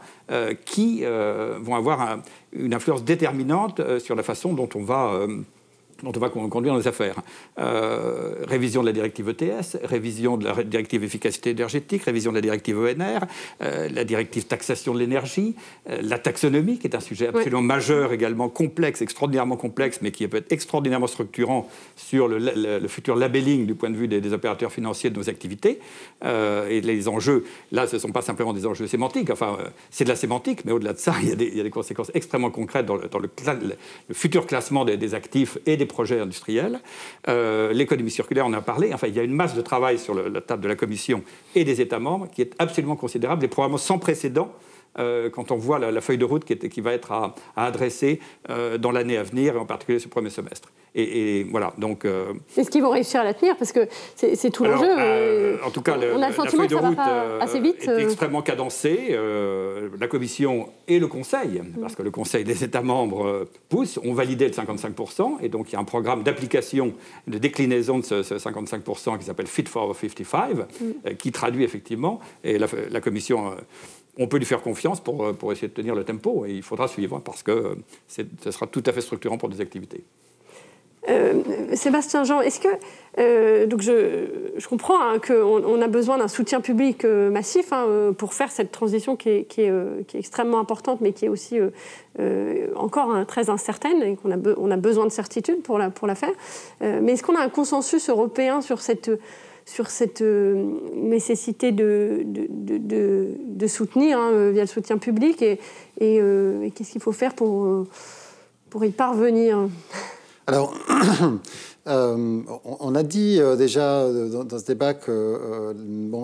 qui vont avoir une influence déterminante sur la façon dont on va conduire nos affaires. Révision de la directive ETS, révision de la directive efficacité énergétique, révision de la directive ENR, la directive taxation de l'énergie, la taxonomie, qui est un sujet absolument majeur également, complexe, extraordinairement complexe, mais qui peut être extraordinairement structurant sur le futur labelling du point de vue des opérateurs financiers de nos activités. Et les enjeux, là, ce ne sont pas simplement des enjeux sémantiques, enfin, c'est de la sémantique, mais au-delà de ça, il y a des conséquences extrêmement concrètes dans le futur classement des actifs et des projets industriels. L'économie circulaire, on en a parlé. Enfin, il y a une masse de travail sur la table de la Commission et des États membres qui est absolument considérable et probablement sans précédent quand on voit la feuille de route qui va être à adresser dans l'année à venir, et en particulier ce premier semestre. Et voilà, donc... Est-ce qu'ils vont réussir à la tenir? Parce que c'est tout l'enjeu. En tout cas, la feuille de route assez vite, est extrêmement cadencée. La Commission et le Conseil, parce que le Conseil des États membres poussent, ont validé le 55%, et donc il y a un programme d'application, de déclinaison de ce 55% qui s'appelle Fit for 55, qui traduit effectivement, et la Commission... on peut lui faire confiance pour essayer de tenir le tempo, et il faudra suivre, parce que ce sera tout à fait structurant pour des activités. Sébastien Jean, est-ce que... donc je comprends qu'on a besoin d'un soutien public massif pour faire cette transition qui est extrêmement importante, mais qui est aussi encore très incertaine, et on a besoin de certitude pour la faire. Mais est-ce qu'on a un consensus européen sur cette nécessité de soutenir via le soutien public, et qu'est-ce qu'il faut faire pour y parvenir? Alors, on a dit déjà dans ce débat que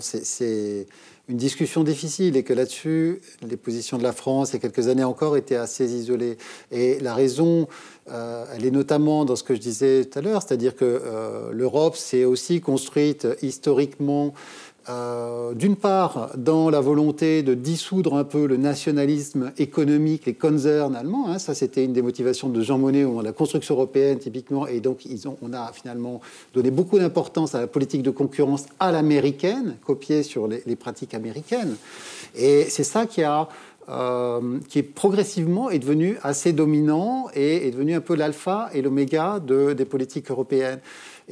c'est une discussion difficile et que là-dessus, les positions de la France, il y a quelques années encore, étaient assez isolées. Et la raison, elle est notamment dans ce que je disais tout à l'heure, c'est-à-dire que l'Europe s'est aussi construite historiquement d'une part, dans la volonté de dissoudre un peu le nationalisme économique, les Konzern allemands, ça c'était une des motivations de Jean Monnet au moment de la construction européenne typiquement, et donc on a finalement donné beaucoup d'importance à la politique de concurrence à l'américaine, copiée sur les pratiques américaines, et c'est ça qui progressivement est devenu assez dominant et est devenu un peu l'alpha et l'oméga des politiques européennes.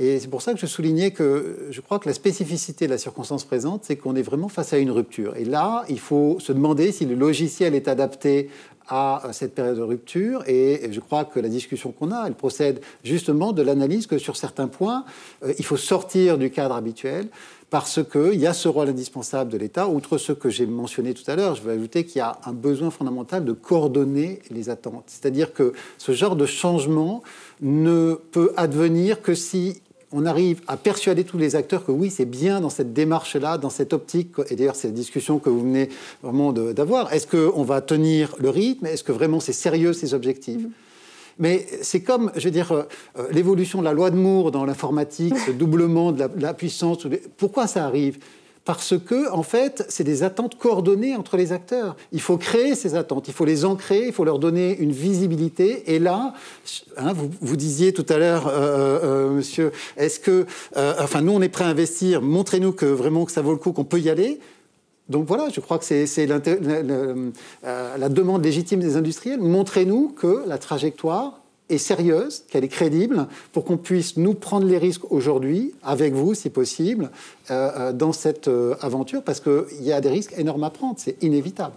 Et c'est pour ça que je soulignais que je crois que la spécificité de la circonstance présente, c'est qu'on est vraiment face à une rupture. Et là, il faut se demander si le logiciel est adapté à cette période de rupture. Et je crois que la discussion qu'on a, elle procède justement de l'analyse que sur certains points, il faut sortir du cadre habituel, parce qu'il y a ce rôle indispensable de l'État. Outre ce que j'ai mentionné tout à l'heure, je vais ajouter qu'il y a un besoin fondamental de coordonner les attentes. C'est-à-dire que ce genre de changement ne peut advenir que si on arrive à persuader tous les acteurs que oui, c'est bien dans cette démarche-là, dans cette optique, et d'ailleurs c'est la discussion que vous venez vraiment d'avoir. Est-ce qu'on va tenir le rythme? Est-ce que vraiment c'est sérieux ces objectifs? Mais c'est comme, je veux dire, l'évolution de la loi de Moore dans l'informatique, ce doublement de la puissance. Pourquoi ça arrive ? Parce que, en fait, c'est des attentes coordonnées entre les acteurs. Il faut créer ces attentes, il faut les ancrer, il faut leur donner une visibilité. Et là, hein, vous disiez tout à l'heure, monsieur, est-ce que, enfin, nous, on est prêt à investir. Montrez-nous que vraiment que ça vaut le coup, qu'on peut y aller. Donc voilà, je crois que c'est la demande légitime des industriels. Montrez-nous que la trajectoire est sérieuse, qu'elle est crédible, pour qu'on puisse nous prendre les risques aujourd'hui, avec vous si possible, dans cette aventure, parce qu'il y a des risques énormes à prendre, c'est inévitable.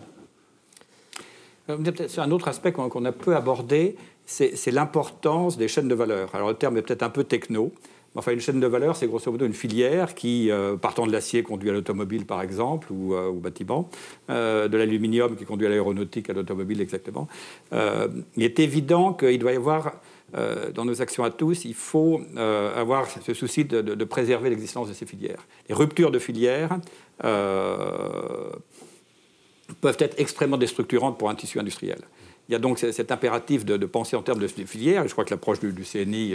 C'est un autre aspect qu'on a peu abordé, c'est l'importance des chaînes de valeur. Alors le terme est peut-être un peu techno, mais enfin une chaîne de valeur, c'est grosso modo une filière qui, partant de l'acier, conduit à l'automobile par exemple, ou au bâtiment, de l'aluminium qui conduit à l'aéronautique, à l'automobile exactement. Il est évident qu'il doit y avoir, dans nos actions à tous, il faut avoir ce souci de préserver l'existence de ces filières. Les ruptures de filières peuvent être extrêmement déstructurantes pour un tissu industriel. Il y a donc cet impératif de penser en termes de filières. Je crois que l'approche du CNI,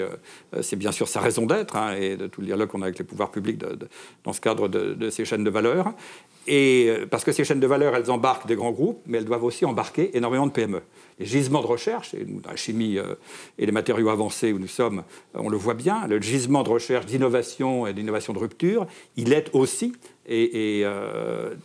c'est bien sûr sa raison d'être, hein, et de tout le dialogue qu'on a avec les pouvoirs publics dans ce cadre de ces chaînes de valeur. Et parce que ces chaînes de valeur, elles embarquent des grands groupes, mais elles doivent aussi embarquer énormément de PME. Les gisements de recherche, et nous, dans la chimie et les matériaux avancés où nous sommes, on le voit bien, le gisement de recherche d'innovation et d'innovation de rupture, il est aussi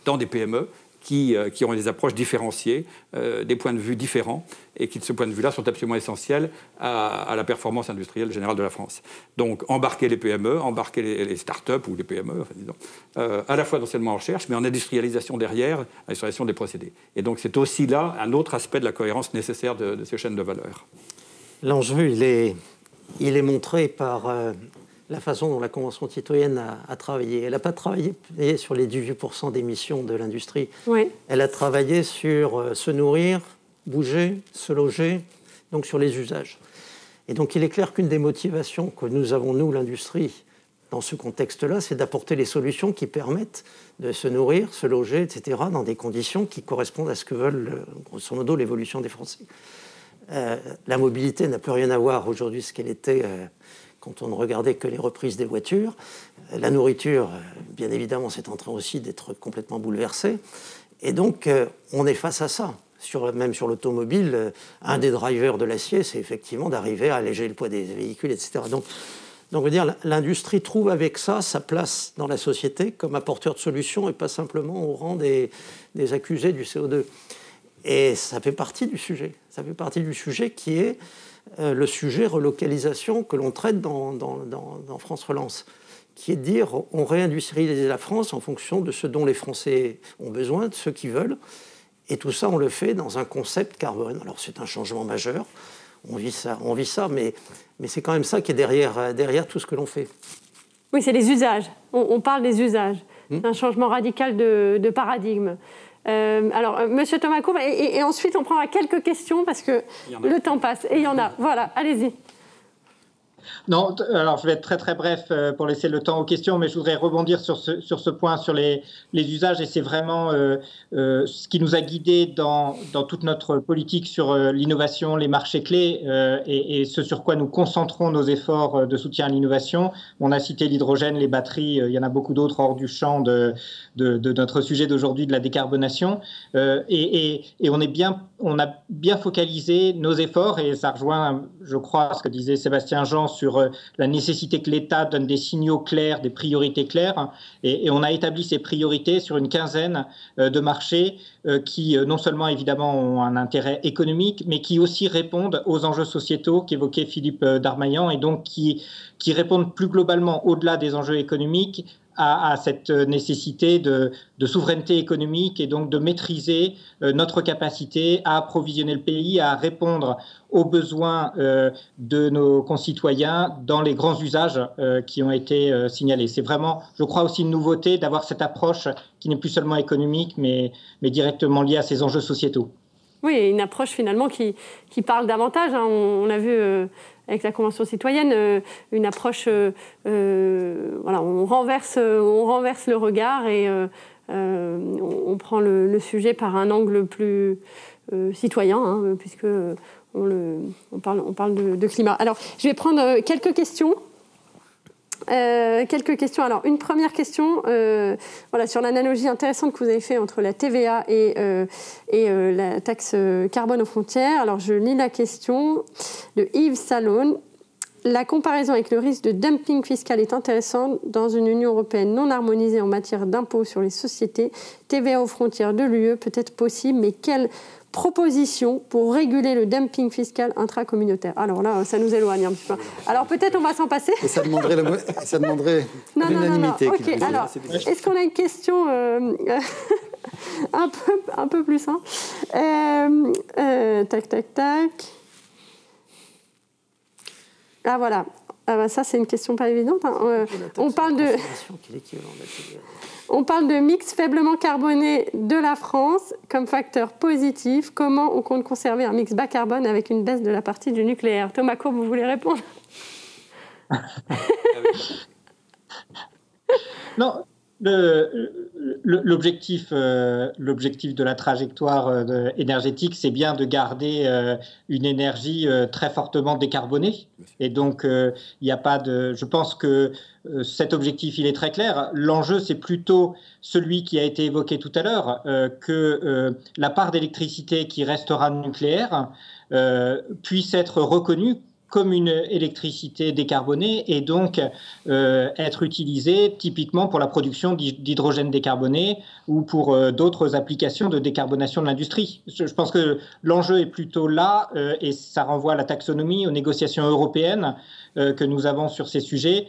dans des PME qui ont des approches différenciées, des points de vue différents, et qui, de ce point de vue-là, sont absolument essentiels à la performance industrielle générale de la France. Donc, embarquer les PME, embarquer les start-up ou les PME, enfin, disons, à la fois non seulement en recherche, mais en industrialisation derrière, industrialisation des procédés. Et donc, c'est aussi là un autre aspect de la cohérence nécessaire de ces chaînes de valeur. L'enjeu, il est montré par la façon dont la Convention citoyenne a travaillé. Elle n'a pas travaillé sur les 18% d'émissions de l'industrie. Oui. Elle a travaillé sur se nourrir, bouger, se loger, donc sur les usages. Et donc il est clair qu'une des motivations que nous avons, nous, l'industrie, dans ce contexte-là, c'est d'apporter les solutions qui permettent de se nourrir, se loger, etc., dans des conditions qui correspondent à ce que veulent, grosso modo, l'évolution des Français. La mobilité n'a plus rien à voir aujourd'hui ce qu'elle était quand on ne regardait que les reprises des voitures. La nourriture, bien évidemment, c'est en train aussi d'être complètement bouleversée. Et donc, on est face à ça. Même sur l'automobile, un des drivers de l'acier, c'est effectivement d'arriver à alléger le poids des véhicules, etc. Donc on veut dire, l'industrie trouve avec ça sa place dans la société comme apporteur de solutions et pas simplement au rang des accusés du CO2. Et ça fait partie du sujet. Ça fait partie du sujet qui est le sujet relocalisation que l'on traite dans France Relance, qui est de dire on réindustrialise la France en fonction de ce dont les Français ont besoin, de ce qu'ils veulent. Et tout ça, on le fait dans un concept carbone. Alors, c'est un changement majeur. On vit ça, mais c'est quand même ça qui est derrière tout ce que l'on fait. Oui, c'est les usages. On parle des usages. Un changement radical de paradigme. Alors, Monsieur Thomas Courbe, et ensuite on prendra quelques questions parce que le temps passe. Et il y en a. Voilà, allez-y. Non, alors je vais être très très bref pour laisser le temps aux questions, mais je voudrais rebondir sur ce point, sur les usages, et c'est vraiment ce qui nous a guidés dans toute notre politique sur l'innovation, les marchés clés, et ce sur quoi nous concentrons nos efforts de soutien à l'innovation. On a cité l'hydrogène, les batteries, il y en a beaucoup d'autres hors du champ de notre sujet d'aujourd'hui, de la décarbonation, et on a bien focalisé nos efforts, et ça rejoint, je crois, ce que disait Sébastien Jean sur la nécessité que l'État donne des signaux clairs, des priorités claires. Et on a établi ces priorités sur une quinzaine de marchés qui, non seulement évidemment, ont un intérêt économique, mais qui aussi répondent aux enjeux sociétaux qu'évoquait Philippe Darmaillan, et donc qui répondent plus globalement, au-delà des enjeux économiques, à cette nécessité de souveraineté économique, et donc de maîtriser notre capacité à approvisionner le pays, à répondre aux besoins de nos concitoyens dans les grands usages qui ont été signalés. C'est vraiment, je crois, aussi une nouveauté d'avoir cette approche qui n'est plus seulement économique, mais directement liée à ces enjeux sociétaux. Oui, une approche finalement qui parle davantage. Hein. On a vu avec la Convention citoyenne une approche, voilà, on renverse le regard et on prend le sujet par un angle plus citoyen, hein, puisque on parle de climat. Alors, je vais prendre quelques questions. Alors, une première question sur l'analogie intéressante que vous avez faite entre la TVA et la taxe carbone aux frontières. Alors, je lis la question de Yves Salone. La comparaison avec le risque de dumping fiscal est intéressante dans une Union européenne non harmonisée en matière d'impôts sur les sociétés. TVA aux frontières de l'UE peut être possible, mais quelle proposition pour réguler le dumping fiscal intracommunautaire? Alors là, ça nous éloigne un petit peu. Alors peut-être on va s'en passer. Et ça demanderait l'unanimité. Non. Ok, alors, est-ce qu'on a une question un peu plus simple? Tac. Ah voilà. Ah bah ça, c'est une question pas évidente. Hein. On parle de mix faiblement carboné de la France comme facteur positif. Comment on compte conserver un mix bas carbone avec une baisse de la partie du nucléaire? Thomas Courbe, vous voulez répondre? Non. L'objectif de la trajectoire énergétique, c'est bien de garder une énergie très fortement décarbonée. Et donc, il n'y a pas de. Je pense que cet objectif, il est très clair. L'enjeu, c'est plutôt celui qui a été évoqué tout à l'heure, que la part d'électricité qui restera nucléaire puisse être reconnue comme une électricité décarbonée et donc être utilisée typiquement pour la production d'hydrogène décarboné ou pour d'autres applications de décarbonation de l'industrie. Je pense que l'enjeu est plutôt là et ça renvoie à la taxonomie, aux négociations européennes que nous avons sur ces sujets,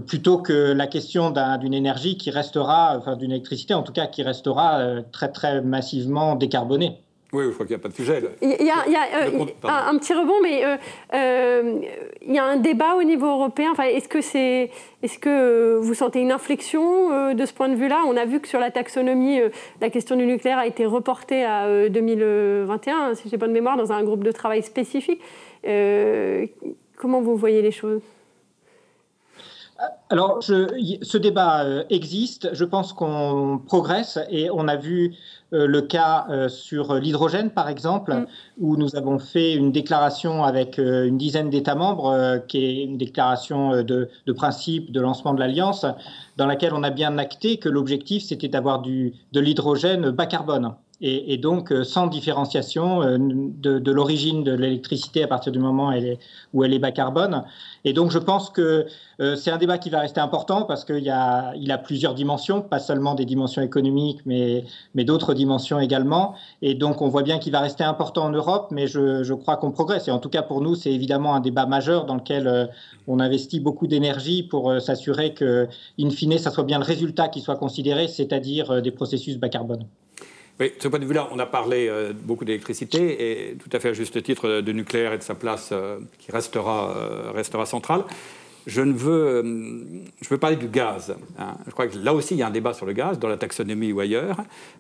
plutôt que la question d'une énergie qui restera, enfin d'une électricité en tout cas, qui restera très très massivement décarbonée. Oui, je crois qu'il n'y a pas de sujet. Il y a un petit rebond, mais il y a un débat au niveau européen. Enfin, est-ce que vous sentez une inflexion de ce point de vue-là? On a vu que sur la taxonomie, la question du nucléaire a été reportée à 2021, si je n'ai pas de mémoire, dans un groupe de travail spécifique. Comment vous voyez les choses? Alors, ce débat existe. Je pense qu'on progresse et on a vu le cas sur l'hydrogène, par exemple, où nous avons fait une déclaration avec une dizaine d'États membres, qui est une déclaration de principe de lancement de l'Alliance, dans laquelle on a bien acté que l'objectif, c'était d'avoir de l'hydrogène bas carbone. Et donc, sans différenciation de l'origine de l'électricité à partir du moment où elle est bas carbone. Et donc, je pense que c'est un débat qui va rester important parce qu'il a plusieurs dimensions, pas seulement des dimensions économiques, mais d'autres dimensions également. Et donc, on voit bien qu'il va rester important en Europe, mais je crois qu'on progresse. Et en tout cas, pour nous, c'est évidemment un débat majeur dans lequel on investit beaucoup d'énergie pour s'assurer que, in fine, ça soit bien le résultat qui soit considéré, c'est-à-dire des processus bas carbone. Oui, de ce point de vue-là, on a parlé beaucoup d'électricité et tout à fait à juste titre de nucléaire et de sa place qui restera centrale. Je veux parler du gaz. Hein. Je crois que là aussi, il y a un débat sur le gaz, dans la taxonomie ou ailleurs.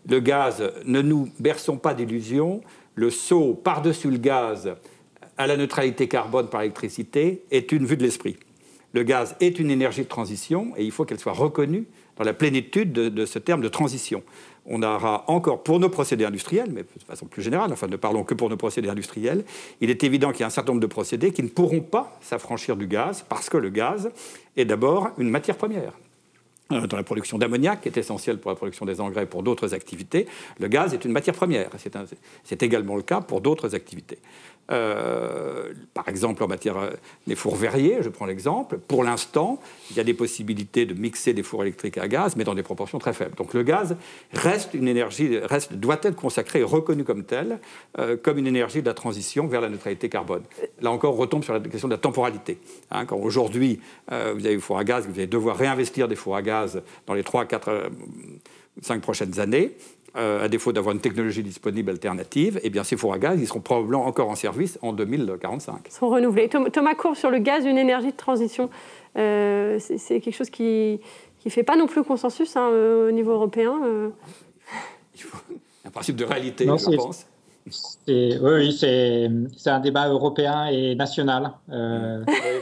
Le gaz, ne nous berçons pas d'illusions. Le saut par-dessus le gaz à la neutralité carbone par électricité est une vue de l'esprit. Le gaz est une énergie de transition et il faut qu'elle soit reconnue dans la plénitude de ce terme de transition. On aura encore, pour nos procédés industriels, mais de façon plus générale, enfin ne parlons que pour nos procédés industriels, il est évident qu'il y a un certain nombre de procédés qui ne pourront pas s'affranchir du gaz, parce que le gaz est d'abord une matière première. Dans la production d'ammoniac, qui est essentielle pour la production des engrais et pour d'autres activités, le gaz est une matière première. C'est également le cas pour d'autres activités. Par exemple, en matière des fours verriers, je prends l'exemple, pour l'instant, il y a des possibilités de mixer des fours électriques à gaz, mais dans des proportions très faibles. Donc le gaz reste une énergie, doit être consacré et reconnu comme tel, comme une énergie de la transition vers la neutralité carbone. Là encore, on retombe sur la question de la temporalité. Hein, quand aujourd'hui, vous avez des fours à gaz, vous allez devoir réinvestir des fours à gaz dans les 3, 4, 5 prochaines années, à défaut d'avoir une technologie disponible alternative, eh bien ces fours à gaz, ils seront probablement encore en service en 2045. Ils seront renouvelés. Thomas Courbe, sur le gaz, une énergie de transition, c'est quelque chose qui ne fait pas non plus consensus au niveau européen. Un principe de réalité, je pense. Oui, c'est un débat européen et national.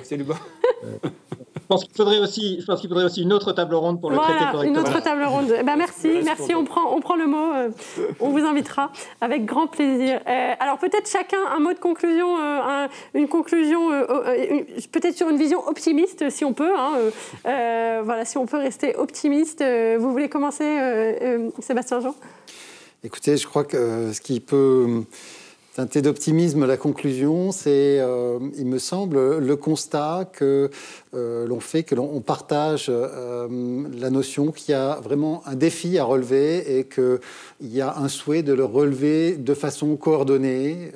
C'est du bon. pense qu'il faudrait aussi une autre table ronde pour le traiter correctement. Une autre table ronde. Merci, on prend le mot. On vous invitera avec grand plaisir. Alors peut-être chacun un mot de conclusion, une conclusion, peut-être sur une vision optimiste, si on peut. Si on peut rester optimiste. Vous voulez commencer, Sébastien Jean ? Écoutez, je crois que ce qui peut teinter d'optimisme la conclusion, c'est, il me semble, le constat que l'on fait, que l'on partage la notion qu'il y a vraiment un défi à relever et qu'il y a un souhait de le relever de façon coordonnée,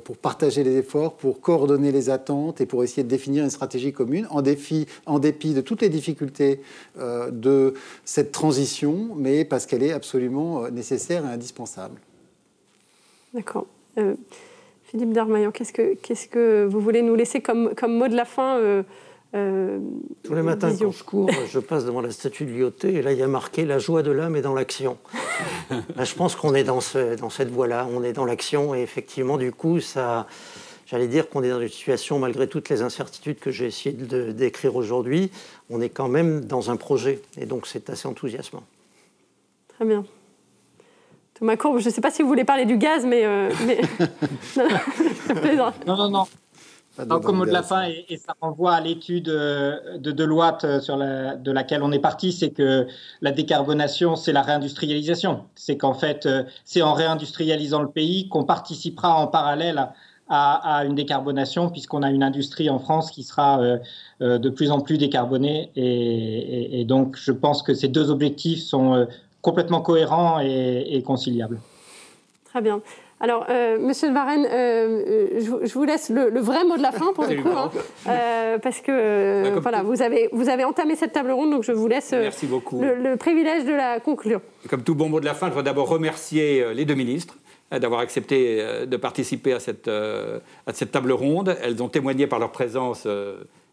pour partager les efforts, pour coordonner les attentes et pour essayer de définir une stratégie commune, en dépit de toutes les difficultés de cette transition, mais parce qu'elle est absolument nécessaire et indispensable. D'accord. Philippe Darmaillan, qu'est-ce que vous voulez nous laisser comme mot de la fin Tous les matins, quand je cours, je passe devant la statue de Lyautey et là, il y a marqué « La joie de l'âme est dans l'action ». Je pense qu'on est dans cette voie-là, on est dans l'action et effectivement, du coup, j'allais dire qu'on est dans une situation, malgré toutes les incertitudes que j'ai essayé de décrire aujourd'hui, on est quand même dans un projet et donc c'est assez enthousiasmant. Très bien. Thomas Courbe, je ne sais pas si vous voulez parler du gaz, mais... Non. Comme mot de la fin, et ça renvoie à l'étude de Deloitte de laquelle on est parti, c'est que la décarbonation, c'est la réindustrialisation. C'est qu'en fait, c'est en réindustrialisant le pays qu'on participera en parallèle à une décarbonation, puisqu'on a une industrie en France qui sera de plus en plus décarbonée. Et donc, je pense que ces deux objectifs sont complètement cohérents et conciliables. Très bien. Alors, Monsieur de Varenne, je vous laisse le vrai mot de la fin pour le coup, parce que vous avez entamé cette table ronde, donc je vous laisse Merci beaucoup. Le privilège de la conclure. Comme tout bon mot de la fin, je voudrais d'abord remercier les deux ministres d'avoir accepté de participer à cette table ronde. Elles ont témoigné par leur présence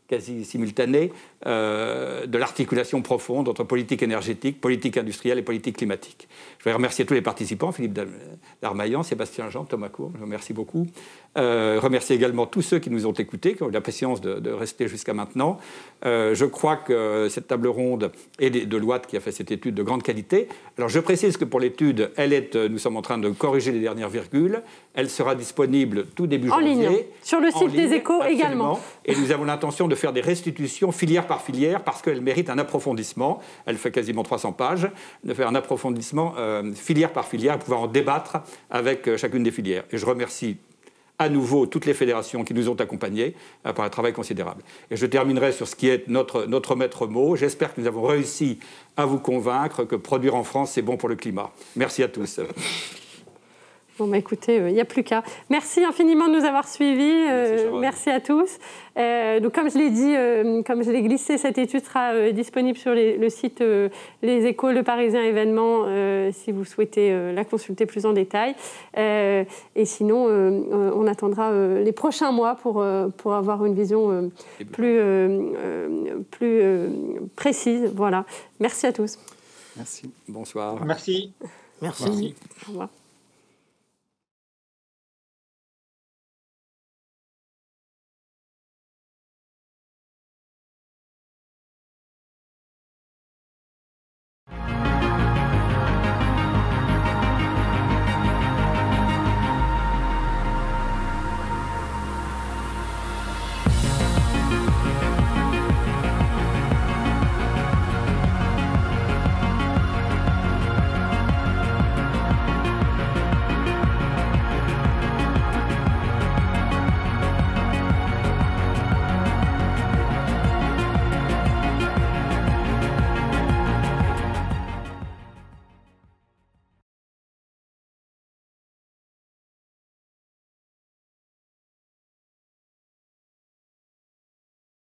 quasi simultanée de l'articulation profonde entre politique énergétique, politique industrielle et politique climatique. Je voudrais remercier tous les participants, Philippe Darmaillan, Sébastien Jean, Thomas Courbe, je vous remercie beaucoup. Remercier également tous ceux qui nous ont écoutés, qui ont eu la patience de rester jusqu'à maintenant. Je crois que cette table ronde est de Deloitte qui a fait cette étude de grande qualité. Alors je précise que pour l'étude, nous sommes en train de corriger les dernières virgules. Elle sera disponible tout début janvier. En ligne, sur le site des Échos également. Et nous avons l'intention de faire des restitutions filière par filière parce qu'elle mérite un approfondissement. Elle fait quasiment 300 pages. De faire un approfondissement filière par filière et pouvoir en débattre avec chacune des filières. Et je remercie à nouveau toutes les fédérations qui nous ont accompagnés par un travail considérable. Et je terminerai sur ce qui est notre maître mot. J'espère que nous avons réussi à vous convaincre que produire en France, c'est bon pour le climat. Merci à tous. Bon, écoutez, il n'y a plus qu'à. Merci infiniment de nous avoir suivis. Merci à tous. Donc, comme je l'ai dit, comme je l'ai glissé, cette étude sera disponible sur le site Les Échos, Le Parisien Événement, si vous souhaitez la consulter plus en détail. Et sinon, on attendra les prochains mois pour avoir une vision plus précise. Voilà. Merci à tous. Merci. Bonsoir. Merci. Merci. Au revoir.